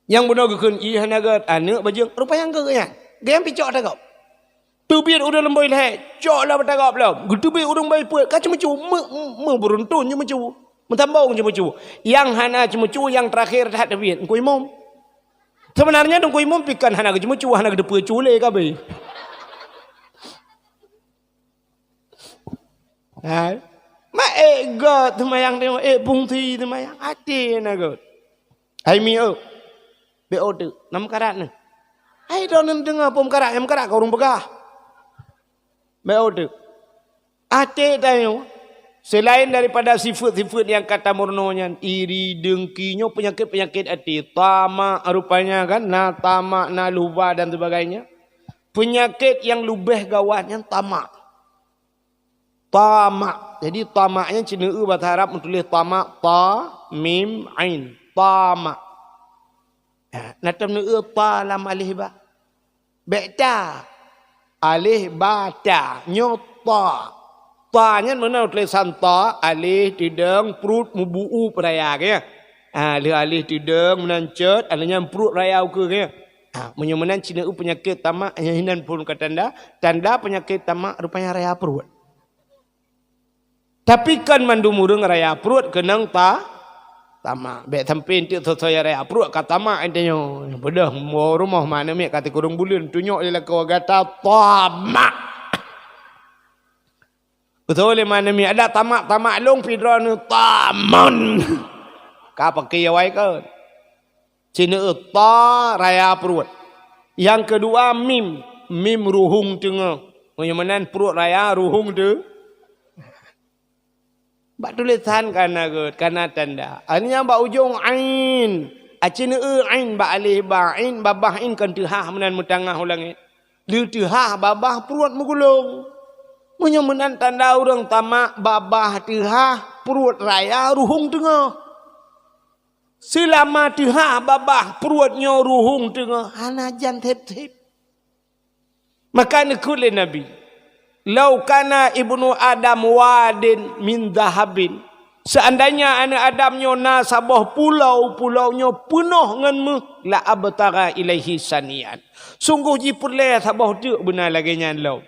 Yang benar gekun hanaga anak bajing. Rupanya ke ya. Gayam picok dah kau. Tubir udah lemboi leh. Cok lah bertagap belum. Tubir urang baik puat. Kau cuma cu. Beruntun cuma cu. Mentambung cuma cu. Yang hana cuma cu yang terakhir tak tubir. Ku imam. Sebenarnya dong ku imam pikan hana cuma cu hana depa cule ka be. Ha. Ma god semayang tengok bungti semayang hati nagot. Hai mi be order 6 karat ni. Hai don dengar pom karat yang karat kau urang pegah. Be order. Hati tanya. Selain daripada sifat-sifat yang kata murnonya, iri, dengkinya, penyakit-penyakit hati, tamak rupanya kan, tamak, luba dan sebagainya. Penyakit yang lebih gawatnya tamak. Tamak. Jadi tamaknya cina bahasa Arab menulis tamak, ta, mim, ain. Tamak. Natam nu ta lam alih ba. Beta. Alih ba ta, nyota. Tanya mana tulisan ta alih tidang perut mubu peraya ke alih tidang menancet alihnya perut rayau ke menyemenan Cina penyakit tamak hinan pun ke tanda penyakit tamak rupanya raya perut. Tapi kan mandumurung raya perut kenang tamak. Bek tampin tu saya raya perut kata tamak intinya. Bedah mau rumah mana mek kata kurung bulan tunjuk dia lah kau kata tamak. Betul le mana mek ada tamak long pidron tamon. Ka pakai awai ke? Cina ta raya perut. Yang kedua mim ruhung tengah. Menyamanan perut raya ruhung tu. Bak tulisan kana tanda. Artinya bak ujung ain. Acina ain bak alih ba ain babah ain kan tehah menan mutangah ulang. Li tehah babah perut megulung. Menyamanan tanda orang tamak babah tehah perut raya ruhung tengah. Selama tehah babah perutnya ruhung tengah. Hanajan tep-tep. Maka nekule Nabi. Lau kana ibnu Adam wadin min dahabin. Seandainya anak Adamnya nasabah pulau-pulaunya penuh nganmu la abtara ilaihi sanian. Sungguh ji perle sabah tu benar lagi nyan lau.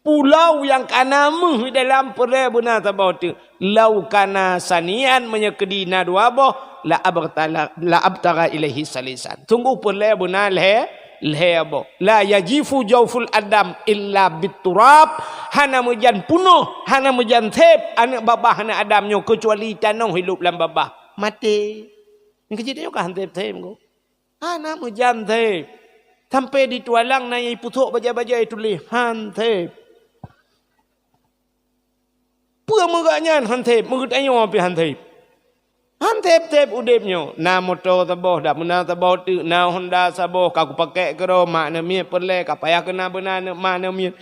Pulau yang kana mu dalam perle benar sabah tu. Lau kana sanian menyekedina dua boh la abtara ilaihi salisan. Sungguh perle benar lehabo la yajifu jawful adam illa biturab hana mujan punuh hana mujan thep anak babah anak adamnya kecuali tanong hidup dalam babah mati ni kejadiannya kan thep ko hana mujan thep sampai ditualang nai putuk baja-baja itu lihan thep pua megaknya han thep megutanyo api han thep han tep udipnya na motor taboh dak mena taboh tu na Honda saboh kaku pakai kero makna mie perle ka payah kena benana mana mie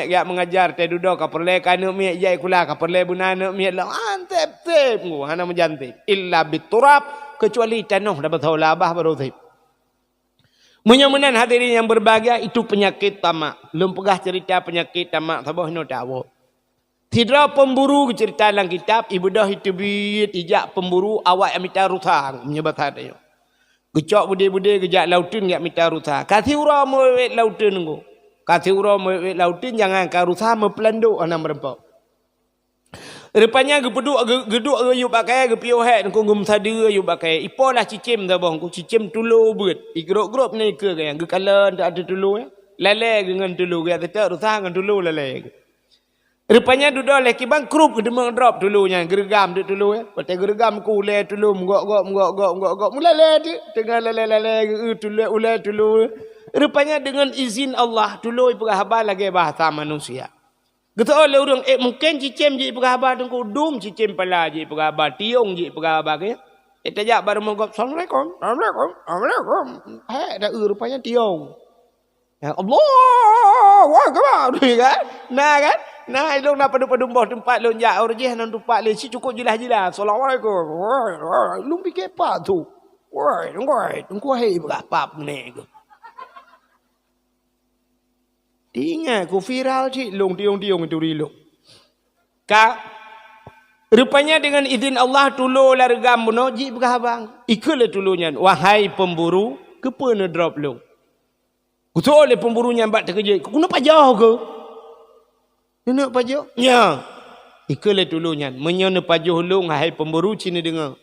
yak mengajar te duduk ka perle kana mie jai kula ka perle benana mie la han tep ngo hana menjantip illa biturab kecuali tanah dak betul labah baru tep. Menyamanan hadirin yang berbahagia itu penyakit tamak. Belum pegah cerita penyakit tamak taboh no dawo. Tidak pemburu cerita dalam kitab ibadah itu bit ijak pemburu awak yang minta rutang menyebut hadanya. Gecok bude-bude gejak lautin gak minta rutang. Kati ura mewek lautin ngo. Kati ura mewek lautin jangan ka rutang mepelanduk ana merempau. Rupanya geduk ayu pakai gepiu het ko gum sada ayu pakai. Ipolah cicim dah bang ko cicim tulu beut. Igrok-grok ni ke yang gekalan tak ada tulu ya. Lale dengan tulu ya tak rutang dengan tulu lale. Rupanya duduk lelaki bang krup kedemang drop dulunya gergam duduk dulu ya. Pakai gergam ku le dulu menggok mulai dia tengah lele dulu. Rupanya dengan izin Allah dulu ibu khabar lagi bahasa manusia. Gitu oleh orang mungkin cicim je ibu khabar tengku dum cicim pala je ibu khabar tiung je ibu khabar ke. Tajak baru menggok assalamualaikum. Dah rupanya tiung. Ya Allah, wah kau kan? Nah kan? Nah, ilung nak padu-padu boh tempat lonjak orjih nan tempat le si cukup jelas-jelas. Assalamualaikum. Wah, lu fikir apa tu? Wah, tunggu hai berapa ni ke? Ingat ku viral cik long tiung-tiung itu rilung. Ka rupanya dengan izin Allah tulu largam buno ji berhabang. Ikulah tulunya wahai pemburu kepena drop long. Ku oleh pemburunya mbak terkejut. Ku nak jauh ke? Nak pajuh? Ya. Ikulah dulunya. Menyana pajuh long hai pemburu Cina dengar.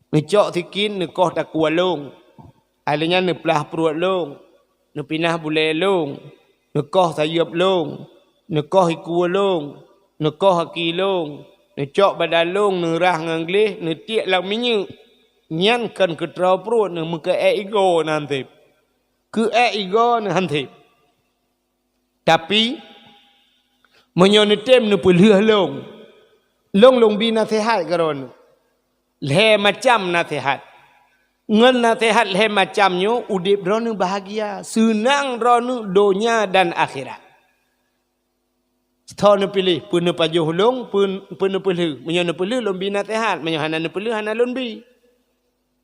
Ngecok tikin nekoh tak kuat long. Alanya nepelah perut long. Nepinah bulai long. Nekoh sayup long. Nekoh iku long. Nekoh haki long. Necok badan long nerah nganglih netiak lang minyak. Nyankan ke terau perut ne muka ego nanti. Ke ego nanti. Tapi menyonetem ne pelih long. Long bi nasihat karon. Le macam nasihat. Ngan nasihat le macamnya udip rono bahagia, senang rono dunia dan akhirat. Setahun pilih pun pajuh long pun pelih. Menyone pelih long bi nasihat, menyone pelih hana long bi.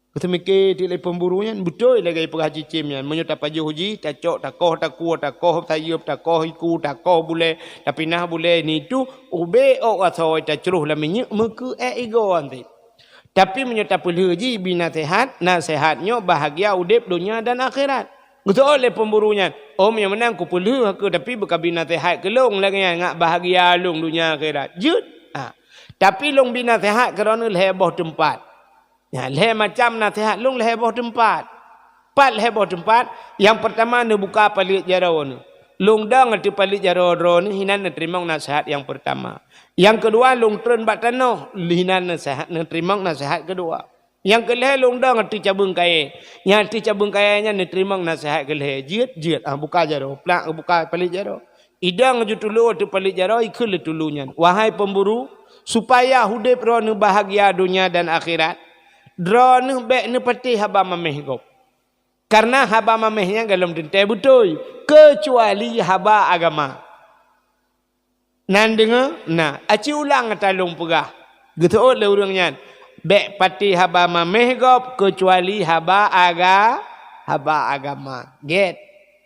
Kita mikir di pemburunya betul lagi perhaji cimnya menyuta pajuh uji tak cok tak koh sayup tak koh iku tak koh boleh tapi nah boleh ni tu ube ok asoi tak ceruh lah minyak muka ego nanti tapi menyuta pelih uji nasihatnya bahagia udip dunia dan akhirat betul oleh pemburunya yang menang ku pelih aku tapi berkabin nasihat kelong lagi ngak bahagia long dunia akhirat jut tapi long binasihat kerana leboh tempat Ya, leher macam nasihat long leher bawah tempat. Pat leher bawah tempat. Yang pertama ni buka palit jaro ni. Long dah ngerti palit jaro ni hinan terima nasihat yang pertama. Yang kedua long tren bat tanah hinan nasihat terima nasihat kedua. Yang keleh long dah ngerti cabung kaya. Yang ngerti cabung kayanya terima nasihat keleh. Jiat buka jaro. Plak buka palit jaro. Idang je tulu tu palit jaro ikul tulunya. Wahai pemburu, supaya hudip roh bahagia dunia dan akhirat. Draw ni bek ni peti haba mameh kau. Karena haba mamehnya galom dintai betul. Kecuali haba agama. Nan dengar? Nah, aci ulang talung pegah. Gitu le urangnya. Bek peti haba mameh kau kecuali haba agama. Get.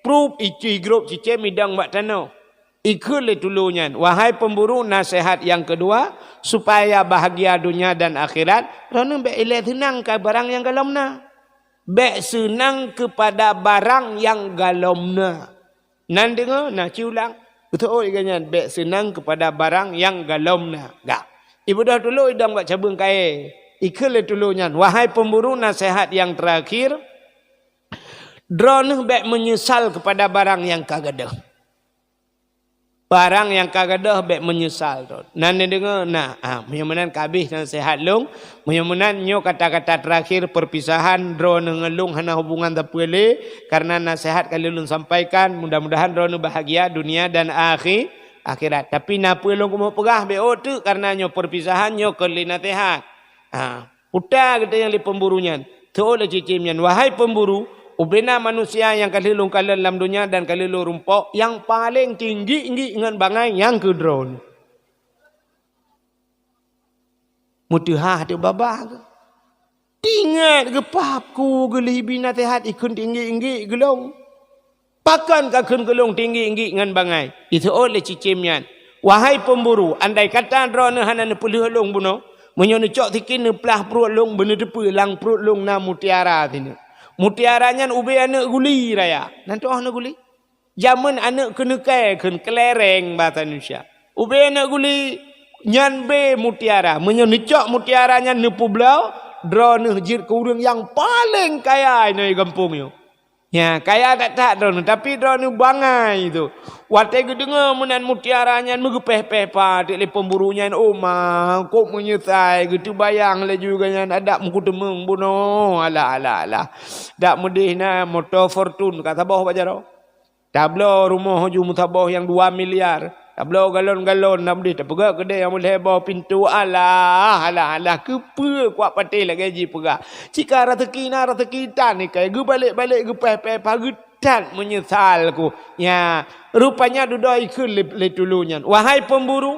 Proof ici grup cice midang mak tanah. Ikut le tulunya. Wahai pemburu, nasihat yang kedua supaya bahagia dunia dan akhirat. Rana bek ilai senang ke barang yang galomna. Bek senang kepada barang yang galomna. Nan dengar? Nah ciulang. Betul ikannya. Bek senang kepada barang yang galomna. Gak. Ibu dah dulu idang buat cabung kaya. Ikut le tulunya. Wahai pemburu, nasihat yang terakhir. Rana bek menyesal kepada barang yang kagadah. Barang yang kagadah bek menyesal tu. Nan dengar nah, mudah-mudahan kabih nasihat long. Mudah-mudahan nyo kata-kata terakhir perpisahan dro ngelung hana hubungan tapule karena nasihat kali long sampaikan mudah-mudahan dro bahagia dunia dan akhirat. Tapi napa long kumo pegah be tu karena nyo perpisahan nyo kali nasihat. Putar kita yang li pemburunya. Tu le cicimnya wahai pemburu ubena manusia yang kalilung kalah dalam dunia dan kalilung rumpok yang paling tinggi dengan bangai yang ke drone. Mutihah tu babah. Tingat ke papku gelibi nasihat ikun tinggi gelong. Pakan kakun gelong tinggi dengan bangai. Itu oleh cicimnya. Wahai pemburu, andai kata drone hana nepulih long buno, menyono cok tikin neplah perut long bener depu lang perut long na mutiara tini. Mutiaranya ube anak guli raya. Nanti anak guli. Zaman anak kena kelereng bahasa Indonesia. Ube anak guli nyan be mutiara. Menyenicok mutiaranya nepu belau. Drone jir ke urang yang paling kaya ini kampung yo. Ya, kaya tak drone tapi drone bangai itu. Wate dengar menan mutiaranya megepeh-peh pa dik le pemburunya oma kok menyesai gitu bayang le juga nya ada muku temeng buno ala. Dak medihna motor fortune kata bawah bajaro. Tablo rumah ju mutabah yang 2 miliar. Tablo galon-galon nak medih terpegak kedai yang boleh bawa pintu ala kepe kuat patil lah gaji pegak. Cika rezeki tan ni kai ge balik-balik ge peh-peh pagi dan menyesalku. Ya, rupanya duduk ikut le tulunya. Wahai pemburu,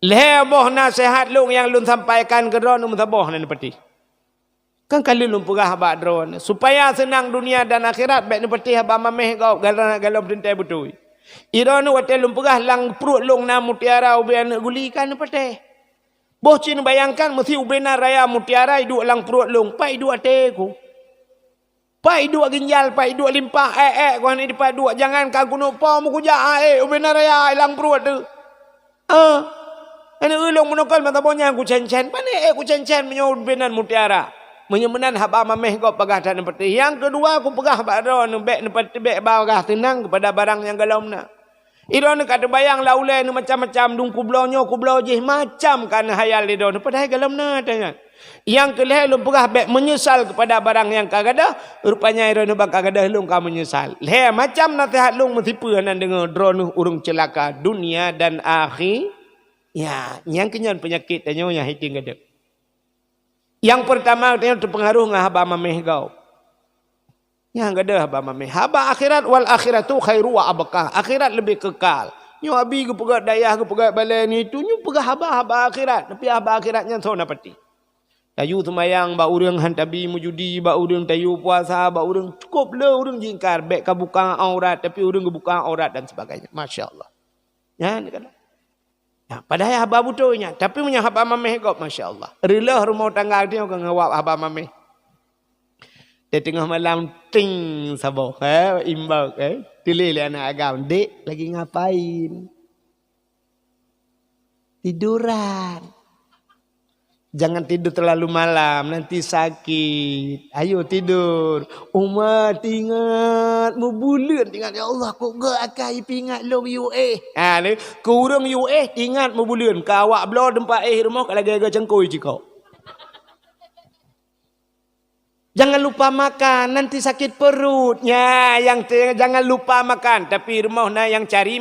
leboh nasihat long yang lun sampaikan ke drone mutabah nan peti. Kan kali lun pegah ba drone supaya senang dunia dan akhirat baik ni peti haba mameh kau galon dintai betul. Irone wate lun pegah lang perut long na mutiara ube anak gulikan peti. Boh cin bayangkan mesti ubena raya mutiara hidup lang perut long pai hidup ateku. Pai dua ginjal, pai dua limpah, kau ni dipai dua jangan kau kuno pau muku jah, ubenar raya hilang perut tu. Ini ulung menokal mata bonya aku cencen, mana aku cencen menyau ubenar mutiara, menyemenan haba mameh kau pegah dan peti. Yang kedua aku pegah baron, bek nepeti bek bagah tenang kepada barang yang galomna. Iron kata bayang laulai ni macam-macam dung kublonyo kublo jih macam kan hayal di don, padahal galomna tanya. Yang kelih lu pegah bek menyesal kepada barang yang kagadah, rupanya iron bang kagadah lu ka menyesal. Leh macam nasihat lu metipu nan dengar drone urung celaka dunia dan akhir. Ya, yang kenyan penyakit tanya yang hiting gede. Yang pertama tanya terpengaruh ngah haba mameh kau. Yang gede haba mameh. Haba akhirat wal akhiratu khairu wa abqa. Akhirat lebih kekal. Nyo abi ke pegat dayah ke pegat balai ni tu nyo pegah haba akhirat. Tapi haba akhiratnya so napati. Tayu semayang ba urang hantabi mujudi ba urang tayu puasa ba urang cukup le urang jingkar bek ka buka aurat tapi urang buka aurat dan sebagainya. Masya-Allah. Ya ni kan. Ya, padahal haba butuhnya tapi punya haba mameh kau masya-Allah. Rela rumah tangga dia kau ngawak haba mameh. Di tengah malam ting saboh imbau pilih anak agam dek lagi ngapain? Tiduran. Jangan tidur terlalu malam, nanti sakit. Ayo tidur. Umat ingat, mau bulan ingat ya Allah kok gak akai pingat long UA. Ni kurang UA ingat mau bulan. Kawak belo dempak rumah kalau gagal cengkoi cikau. Jangan lupa makan, nanti sakit perutnya. Jangan lupa makan, tapi rumah yang cari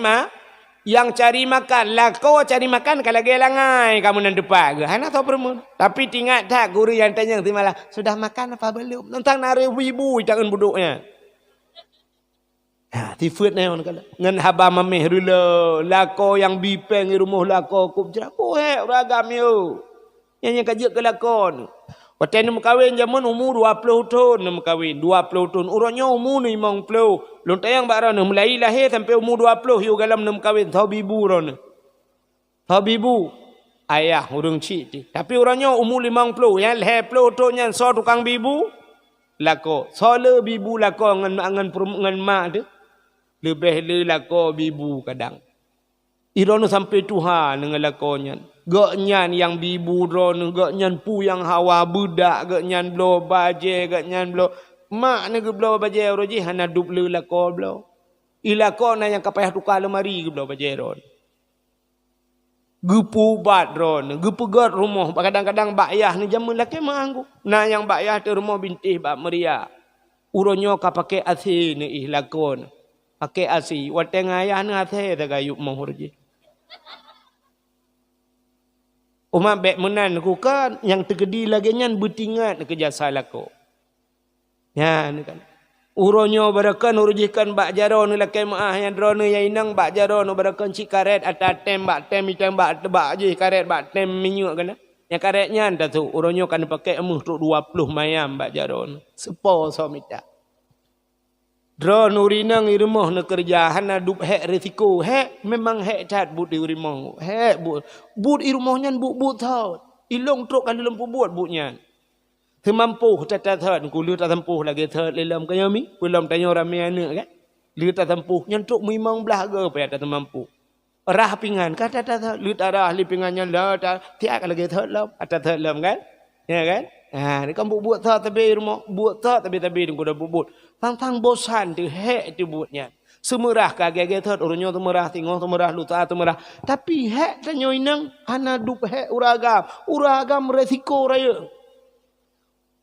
yang cari makan lah, kau cari makan kalau gaya langai kamu nan depan ke hana tahu permun. Tapi tingat tak guru yang tanya nanti malah sudah makan apa belum, tentang nari wibu jangan buduknya. Tifut ni orang kata ngan haba mameh rula lako yang bipeng di rumah lako kup jerako ragam yo yang kajak ke lakon. Waktu ni mukawin zaman umur 20 tahun ni mukawin 20 tahun. Orangnya umur ni 50. Lontayang bakran ni mulai lahir sampai umur 20 yu galam ni mukawin. Tahu bibu orang. Tahu bibu ayah orang cik ti. Tapi orangnya umur 50 yang lahir 20 tahun yang so tukang bibu lako. So le bibu lako ngan mak tu. Lebih le lako bibu kadang. Ironu sampai Tuhan dengan lakonnya. Gak nyan yang bibu drone, gak nyan pu yang hawa budak, gak nyan blo baje, gak nyan blo mak ni gak blo baje roji hana duple lako blo. Ilako na yang kapayah tukar lemari gak blo baje drone. Gepu bat drone, gepu gat rumah kadang-kadang bayah ni jamun laki manggu. Na yang bayah tu rumah bintih bak meria. Uronyo ka pakai asi ni lakon. Pakai asi, wateng ayah ni ase tagayuk mahurji. Umat bek menan aku kan yang tergedi lagi nyan bertingat ke jasa lako. Ya ni kan. Uronyo barakan urujikan bak jaron laki maah yang drone yang inang bak jaron barakan cik karet atas tem bak tem itam bak tebak je karet bak tem minyak kan. Yang karetnya anda tu uronyo kan pakai emuh tu 20 mayam bak jaron. Sepo so minta. Drone urinang di rumah nak kerja hana dup hek risiko hek memang hek cat but di rumah hek but di rumahnya but tau ilong truk kan dalam buat butnya semampu tata thad ku lu tak tempuh lagi thad lelam kaya mi belum tanya ramai anak kan lu tak tempuh nyentuk memang belah ke apa tak mampu rah pingan kata tata lu tak rah li pingannya lah tak tiak lagi thad lam ada thad lam kan ya kan ni kan buat thad tapi rumah buat thad tapi ku dah buat tang bosan tu hek tu buatnya. Semerah kagak thad orangnya tu merah tengok tu merah lu tu merah. Tapi hek tanyo inang hana dup hek uragam resiko raya.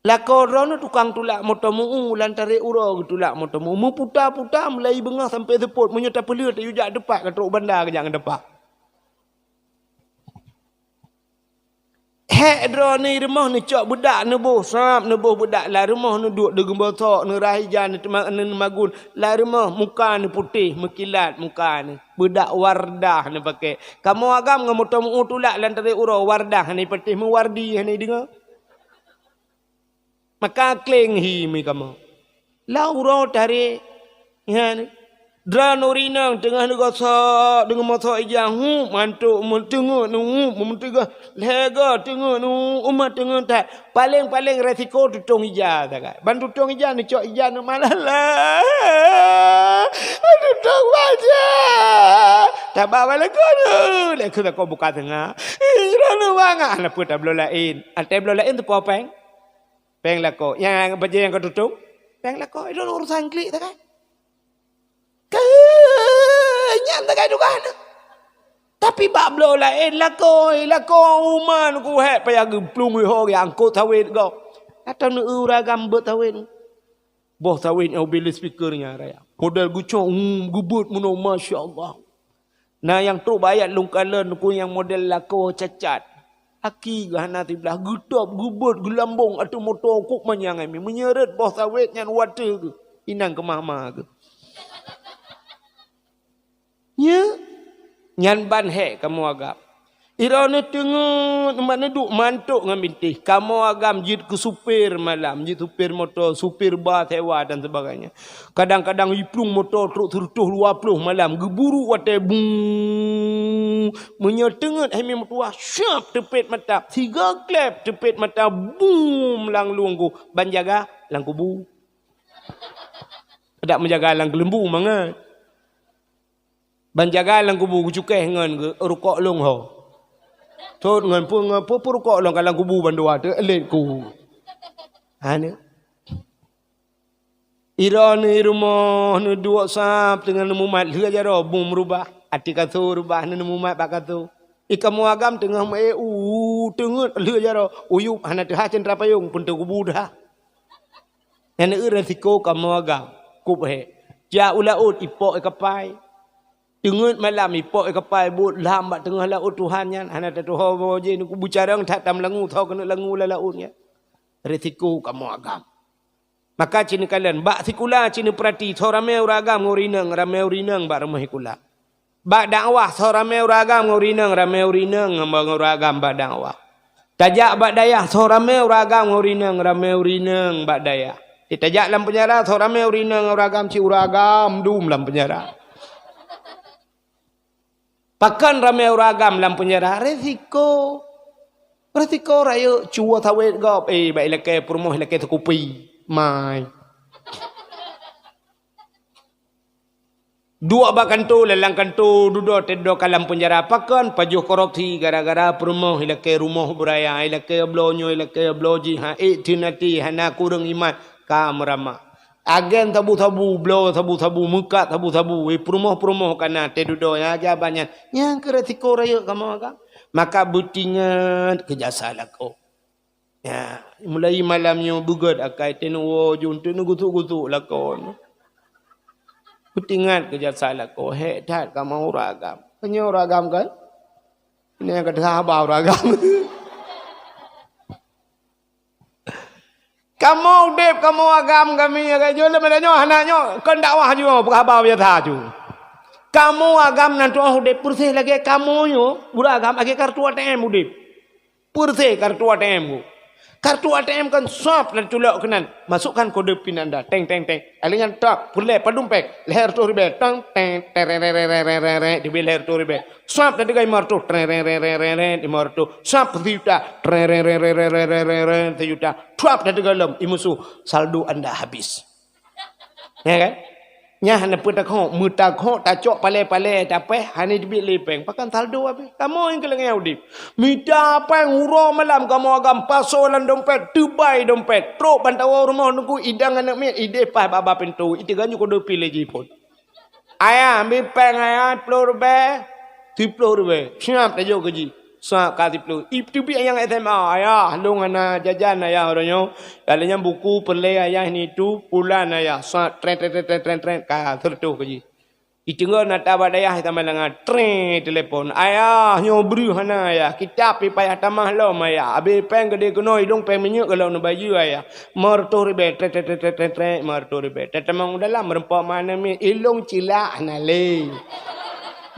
Lakoron tukang tulak motomu lantare uro tulak motomu mu putar-putar mulai bengah sampai depot menyata pelir tu jak depak ke truk bandar ke jangan depak. Hek drone ni rumah ni cok budak nebuh sap nebuh budak lah rumah ni duduk de gembotok ni rahijan ni magun lah rumah muka ni putih mekilat muka ni budak wardah ni pakai kamu agam ngam motomu tulak lantare uro wardah ni putih mewardi ni dengar maka kleng hi mi kamu la uro tare ya ni Dran urinang tengah negasa dengan mata ijang mantuk mentengah nu mentengah lega tengah nu umat tengah tak paling resiko tutong ija tak bantu tutong ija ni cok ija nu malah lah tutong baja tak bawa lagu nu lagu tak kau buka tengah dran wanga ana pun tak belum lain ante belum lain tu apa peng lako yang baja yang kau tutong peng lako itu urusan klik tak kenyang tak ada kan tapi bab blo lain lako uman ku hek payah gemplung ho yang angkut tawin go atau nu uragam bet tawin boh tawin au bil speakernya raya modal gucong gubut muno masyaallah nah yang tu bayat lungkalan ku yang model lako cacat aki gahana tiblah gutop gubut gelambung atau motor kuk manyangai menyeret boh tawin nyan water ke inang ke mama ke ya nyan ban hek kamu agam irone tengok mana duk mantuk ngambintih kamu agam jid ke supir malam jid supir motor supir bas hewa dan sebagainya kadang-kadang iplung motor truk tertuh 20 malam geburu wate bung menyetengat hemi mertua syap tepet mata 3 klep tepet mata bum lang lunggu ban jaga lang kubu tak menjaga lang kelembu mangat banjaga lang kubu cukai ngan rukok long ho Thốt ngân pur kok long kalang kubu bandua tu elit ku. Ane. Iran ni rumah ni dua sap dengan mumat leh jaro bum rubah. Ati katu rubah ni mumat bakatu. Ikamu agam tengah tengah leh jaro uyup hana teh cendra payung pun tu kubu dah. Yang ni resiko kamu agam kup he. Ja ulaut ipok ikapai. Tengah malam ipok ikapai but lambat tengah laut Tuhannya hana teh Tuhan boje ni kubu carang tak tam langu thau kena langu la lautnya. Resiko kamu agam. Maka cina kalian, bak sikula cina perhati, soramai uragam ngurineng, ramai urineng, bak rumah ikula. Bak dakwah, soramai uragam ngurineng, ramai urineng, nguragam bak dakwah. Tajak bak dayah, soramai uragam ngurineng, ramai urineng, bak dayah. Tajak dalam penjara, soramai urineng, uragam, si uragam, dum dalam penjara. Pakan ramai uragam dalam penjara, resiko. Resiko raya, cua tawet gop, baik lakai permoh, lakai terkupi. Mai. Dua bakan tu lelang kantu duduk tedo kalam penjara pakan pajuh korupsi gara-gara perumah ilakai rumah beraya ilakai blonyo ilakai bloji ha tinati hana kurang iman kamrama agen tabu-tabu blo tabu-tabu muka tabu-tabu perumah kana tedudo ya jabannya yang keretiko raya kamu agak maka butingan kejasa lako. Ya, mulai malamnya bugat akai tenuwo juntu gutu-gutu lakon. Kutingat kerja salah ko hedat kamu ragam. Penyo ragam kan? Ini yang kedua habau ragam. Kamu dep kamu agam kami agak jual menanyo hananyo kan dakwah jo habau ya thaju. Kamu agam nanti dep pursih lagi kamu yo buragam agi kartu ATM udip. Pursih kartu ATM ku. Kartu ATM kan sop dan tulak kenan. Masukkan kode PIN anda. Teng. Alingan tak. Pulai padumpek. Leher tu ribe. Teng. Di leher tu ribe. Sop dan digai martu. Di martu. Sop tiuta. Tiuta. Tuap dan digai lem. Imusu. Saldo anda habis. Ya kan? Nya hana putak ho. Mutak ho. Tacok pale-pale. Tapeh. Hana dibit lepeng. Pakan saldo habis. Kamu yang kelengah udip. Minta apa yang hurau malam kamu agam pasolan dompet, tubai dompet, truk bantawa rumah nunggu idang anak mi ide pas baba pintu, itu kan juga do pilih jipun. Ayah ambil peng ayah 10 rupiah, 10 rupiah, siap dah jauh kerja, siap kasih 10. Itu bi yang SMA ayah, long anak jajan ayah orangnya, kalanya buku perle ayah ini tu pulan ayah, siap tren kah tertuh kerja. Itunggu nata badaya kita melanggar tren telefon ayah nyobri hana ayah kita pi payah tamah lo maya abi peng gede kuno hidung peng minyak kalau nu baju ayah marto ribe tren marto ribe tetemang dalam merempak mana mi ilung cila anale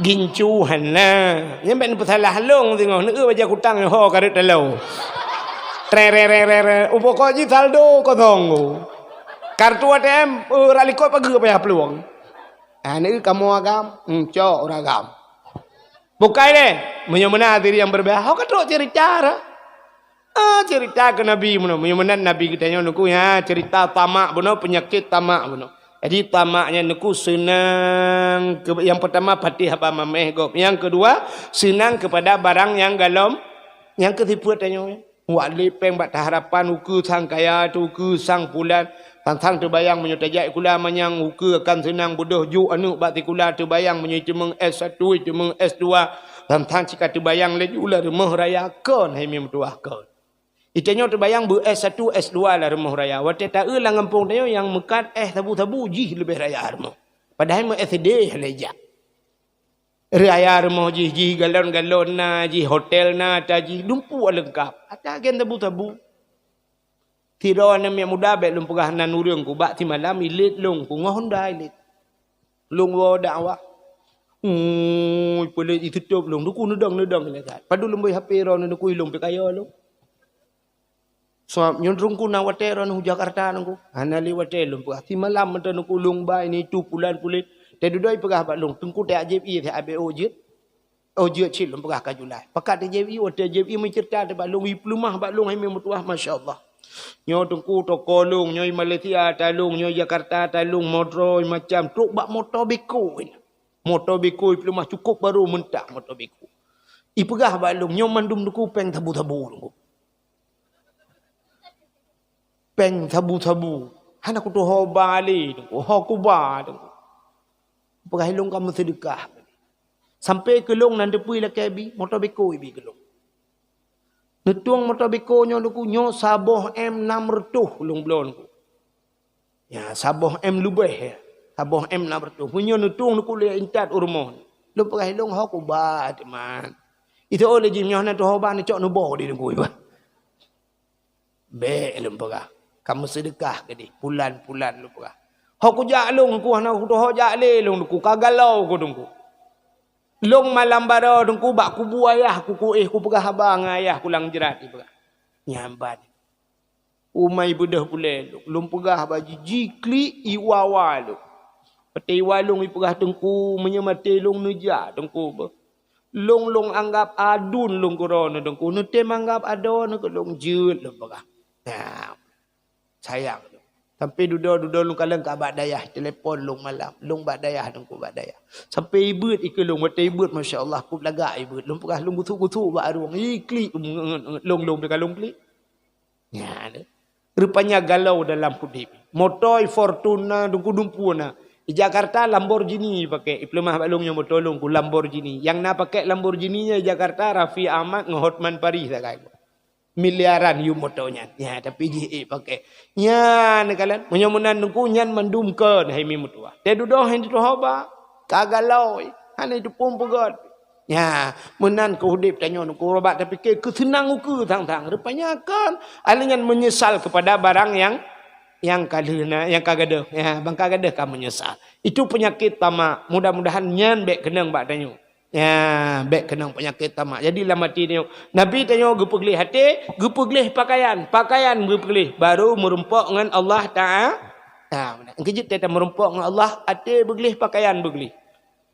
gincu hana nyampe pesalah long tengok nu baca kutang ho karet telo tren upoko ji saldo kosong kartu ATM raliko pagi payah peluang. Ini kamu agam, cok ragam. Bukai deh, menyemena diri yang berbeda. Kau kan cerita, cerita ke Nabi, menyemena Nabi kita yang nuku ya cerita tamak, penyakit tamak, Jadi tamaknya nuku senang. Yang pertama patih apa mameh gop. Yang kedua senang kepada barang yang galom, yang ketipu tanya. Wak lepeng bat harapan uku sang kaya tu uku sang pulan. Tantang terbayang menyutajak kula manyang uka akan senang bodoh ju anu bakti kula terbayang menyuci meng S1 itu meng S2 tantang jika terbayang lagi ulah rumah raya kon hai mem tuah kon itanya terbayang bu S1 S2 lah rumah raya wate ta lah ngampung tayo yang mekat tabu-tabu jih lebih raya rumah padahal me SD leja raya rumah jih galon-galon na jih hotel na ta jih dumpu lengkap ata gen tabu-tabu Tiro na mi muda be lum pegah nan urang ku bak ti malam ilit lung ku ngahonda ilit. Lung wo dakwah. Pole ditutup lung duku nedang lekat. Padu lemboi HP ro nu ku ilung pe kaya lung. So nyondrung ku na wate ro nu Jakarta nu. Ana li wate lum pegah ti malam menta nu ku lung ba ini tu pulan pulit. Te dudoi pegah bak lung tungku te AJI te ABO jit. Ojit cil lum pegah kajulai. Pakat AJI wate AJI mencerita te bak lung i plumah bak lung hai mi mutuah masya-Allah. Nyo tungku toko lung, nyo Malaysia talung, nyo Jakarta talung, motor macam truk bak motor beko. Motor beko belum cukup baru mentak motor beko. Ipegah balung nyom mandum duku peng tabu-tabu duku. Peng tabu-tabu. Han aku tu ho bali duku, ho kuba duku. Pegah ilung kamu sedekah. Sampai kelong nan depui la kebi, motor beko ibi kelong. Netuang motor beko nyo duku nyo saboh M600 lung blon ku. Ya saboh M lebih ya. Saboh M600. Punyo netuang duku le intat urmon. Lu pegah ilung ho kuba teman. Itu oleh jim nyoh na tu hoban ni cok no bo di ngui ba. Be lem pegah. Kamu sedekah ke di bulan-bulan lu pegah. Ho ku jak long ku na ku ho jak le long ku kagalau ku dungku. Long malam bara dungku bak ku bu ayah ku ku pegah abang ayah ku lang jerat di pegah. Nyambat. Umai budah pule lum pegah baji jikli iwawa lu. Peti walung i pegah dungku menyemati long neja dungku ba. Long anggap adun long korona dong ku tem anggap adon ke long jut long pegah. Nah, sayang. Sampai duduk long kalang ka bak dayah telefon long malam, long bak dayah dong ku bak dayah. Sampai ibut ikut long mata ibut masya-Allah ku belagak ibut long pegah long gutu-gutu bak arung ikli long dekat long klik. Ya, rupanya galau dalam hidup. Motor Fortuna dong ku dumpuna. Di Jakarta Lamborghini pakai. Iplemah balungnya mau tolong ku Lamborghini. Yang nak pakai Lamborghini-nya Jakarta Raffi Ahmad ngehotman Paris tak kaya. Miliaran you motonya. Ya tapi je pakai. Ya nekalan menyamunan nungku nyan mendumkan hai mi mutua. Dia duduk hen tu hoba. Kagalau. Han itu pun pegat. Ya menan ke hudip tanya nungku robat tapi ke senang ke tang-tang. Rupanya kan alingan menyesal kepada barang yang kadena yang kagada ya bang kagada kamu menyesal itu penyakit tamak mudah-mudahan nyan bek kenang bak tanyo ya bek kenang penyakit tamak jadi lama tinyo nabi tanyo gepeglih hati gepeglih pakaian gepeglih baru merumpok dengan Allah taala kejut teta merumpok dengan Allah hati beglih pakaian beglih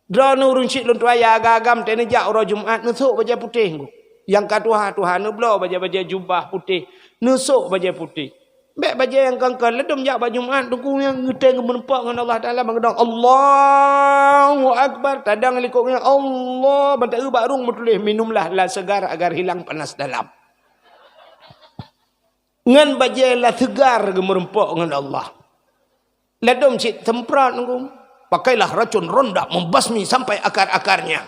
drone urun cik lun tuaya agam tene jak ora Jumat nusuk baju putih yang katuha Tuhan blo baju jubah putih nusuk baju putih. Baik baca yang kangkal ledum jak baju Jumat duku yang ngeteng menempak dengan Allah Taala mengedang Allahu Akbar tadang likuknya Allah bantai barung metulis minumlah la segar agar hilang panas dalam. Ngan baca la segar gemerempak dengan Allah. Ledum cik temprat nunggu. Pakailah racun ronda membasmi sampai akar-akarnya.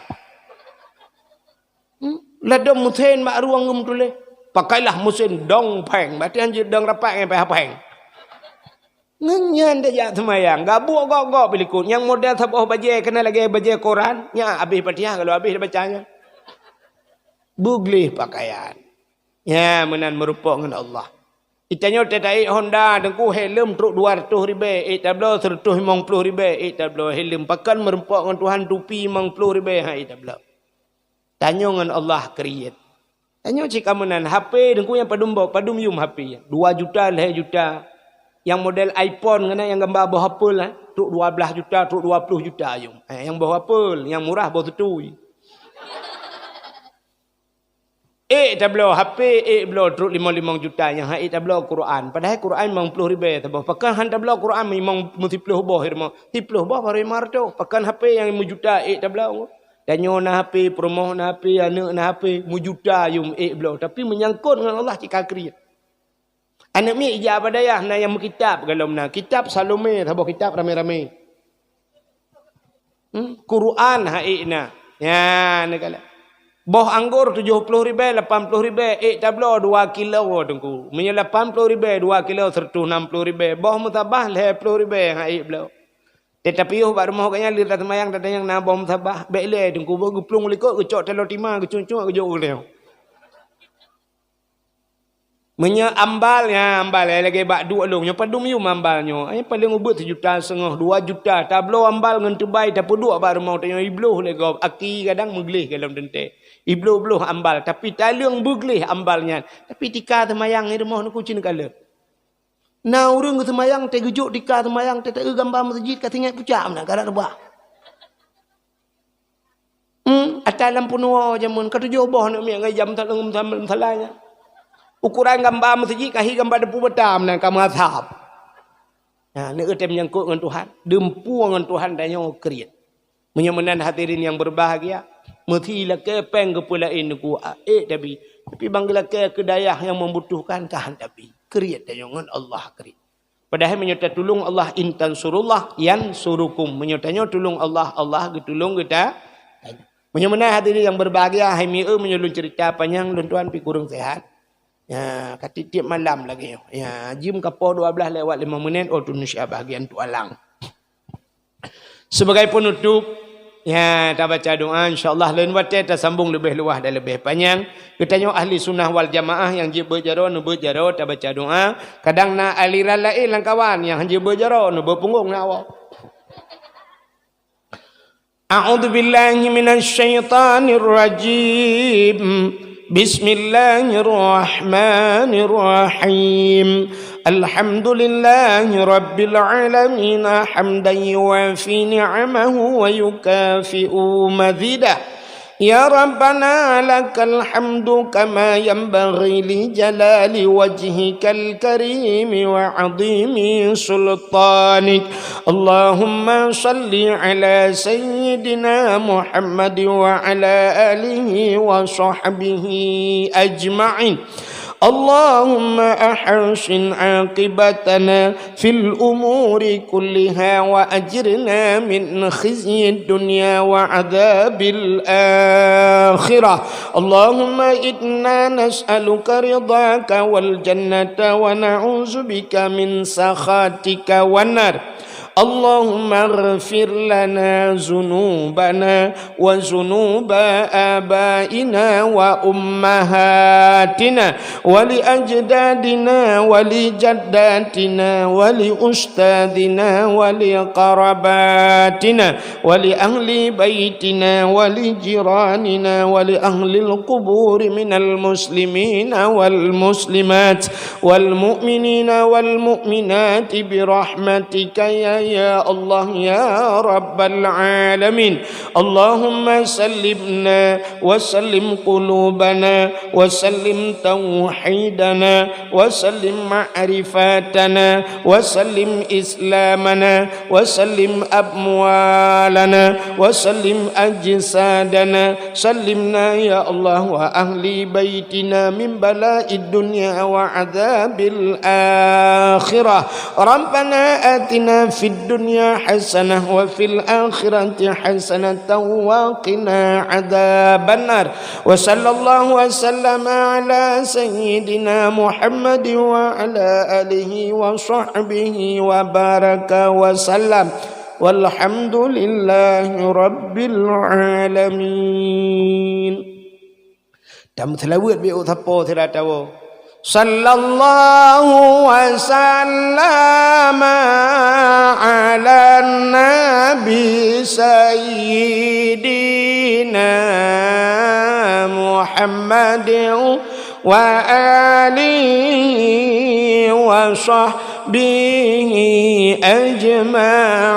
Ledum muthen mak ruang metulis pakailah musim dong peng. Berarti anjir dong rapat yang peng. Ngenyan dia semayang. Gabuk gok bilikun. Yang model sabuh bajai. Kena lagi bajai Quran. Ya habis patiah kalau habis dia bacanya. Buglih pakaian. Ya menan merupak dengan Allah. Itanya tetai Honda. Dengku helm truk 200 ribu. Tablo 150 ribu. Tablo helm. Pakan merupak dengan Tuhan tupi 50 ribu. Tablo. Tanya dengan Allah create. Tanya cik kamunan HP dengku yang padum yum HP 2 juta lah juta. Yang model iPhone kena yang gambar bawah apa lah. Truk 12 juta, truk 20 juta yum. Yang bawah apa, yang murah bawah tu. Tablo HP, tablo truk 55 juta yang tablo Quran. Padahal Quran 50 ribu tablo. Pakan han tablo Quran memang multipluh bawah hirma. Tipluh bawah rimar tu. Pakan HP yang 5 juta tablo. Danyo na HP, promo na HP, anak na HP, mujuta yum belau. Tapi menyangkut dengan Allah cik kakri. Anak mi ijab badayah na yang kitab galom na. Kitab Salome, habis kitab rame-rame. Quran haikna. Ya, nakala. Boh anggur 70 ribu, 80 ribu, tablo 2 kilo tunggu. Punya 80 ribu, 2 kilo 160 ribu. Boh mutabah 50 ribu haik belau. Tetapi yo baru mau kanya lihat semayang tadi yang nak bom sabah bele tunggu guplung likut kecok telur timah kecuncuk kejok leo. Menya ambal lagi bak dua long nya padum yu ambalnya. Ai paling ubut 1,5 juta 2 juta. Tablo ambal ngan tubai tapi dua baru mau tanya ibluh lego aki kadang meglih dalam dente. Ibluh ambal tapi talung buglih ambalnya. Tapi tika semayang ni rumah nak kucing kala. Nah orang ke semayang tergejuk tika semayang tak gambar masjid kat ingat pucak mana garak rebah. Atas lampu nuwa jamun kata jobah nak miak jam talung salahnya. Ukuran gambar masjid kahi gambar depu betam dan kamu ashab. Nah ni etem nyangkut dengan Tuhan, dempu dengan Tuhan dan yang kriat. Menyamanan hadirin yang berbahagia, Mesti laki peng ke pula ini ku tapi bangga laki kedayah yang membutuhkan kahan tapi kriat dengan Allah kriat. Padahal menyerta tolong Allah intan surullah yan surukum menyertanya tolong Allah Allah getulung kita. Menyemena hadirin yang berbahagia hai miu menyelun cerita panjang tuan pi kurang sehat. Ya, kati tiap malam lagi. Ya, jam kapo 12 lewat 5 minit Indonesia bahagian tualang. Sebagai penutup, ya, kita baca doa insyaallah lain waktu kita sambung lebih luas dan lebih panjang. Kita ahli sunnah wal jamaah yang je berjaro nu berjaro kita baca doa. Kadang na aliran lain lang kawan yang je berjaro nu berpunggung na awak. A'udzu billahi minasy syaithanir rajim. Bismillahirrahmanirrahim. Alhamdulillahi rabbil alamin hamdan yuwafi ni'amahu wa yukafi'u mazidah. Ya Rabbana lakal hamdu kama yanbaghi li jalali wajhikal karim wa 'azimi sultanik. Allahumma salli ala sayyidina Muhammad wa ala alihi wa sahbihi ajma'in. اللهم أحسن عاقبتنا في الأمور كلها وأجرنا من خزي الدنيا وعذاب الآخرة اللهم إنا نسألك رضاك والجنة ونعوذ بك من سخطك والنار اللهم اغفر لنا ذنوبنا وذنوب آبائنا وأمهاتنا ولأجدادنا ولجداتنا ولأستاذنا ولقرباتنا ولأهل بيتنا ولجيراننا ولأهل القبور من المسلمين والمسلمات والمؤمنين والمؤمنات برحمتك يا الله يا رب العالمين اللهم سلمنا وسلم قلوبنا وسلم توحيدنا وسلم معرفتنا وسلم إسلامنا وسلم أموالنا وسلم أجسادنا سلمنا يا الله وأهل بيتنا من بلاء الدنيا وعذاب الآخرة ربنا آتنا في الدنيا حسنة وفي الآخرة حسنة وقنا عذاب النار وصلى الله وسلم على سيدنا محمد وعلى آله وصحبه وبارك وسلم والحمد لله رب العالمين. Tam thalawat bi uthapo thiratawo sallallahu wa sallama ala nabi sayyidina Muhammadin wa alihi wa sahbihi ajma'ina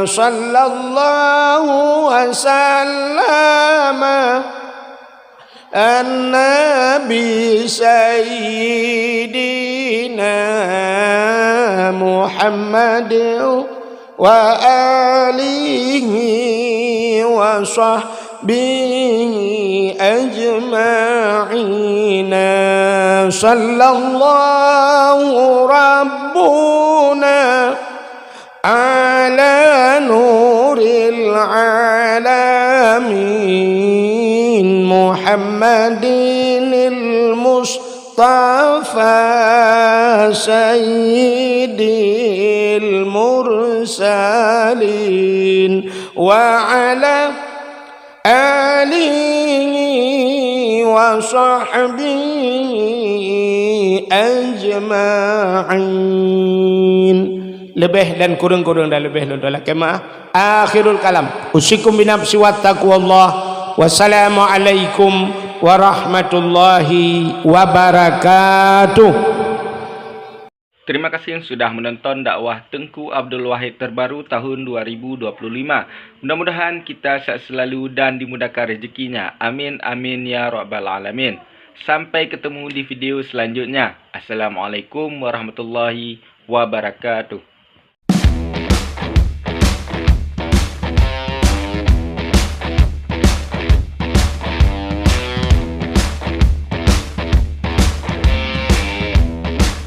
sallallahu wa sallama النبي سيدنا محمد وآله وصحبه أجمعين صلى الله ربنا على نور العالمين محمد المصطفى سيد المرسلين وعلى آله وصحبه أجمعين. Lebih dan kurang-kurang dan lebih dan kemaah. Akhirul kalam. Usikum binafsi wa taqwallah. Wassalamualaikum warahmatullahi wabarakatuh. Terima kasih yang sudah menonton dakwah Tengku Abdul Wahid terbaru tahun 2025. Mudah-mudahan kita sehat selalu dan dimudahkan rezekinya. Amin amin ya rabbal alamin. Sampai ketemu di video selanjutnya. Assalamualaikum warahmatullahi wabarakatuh.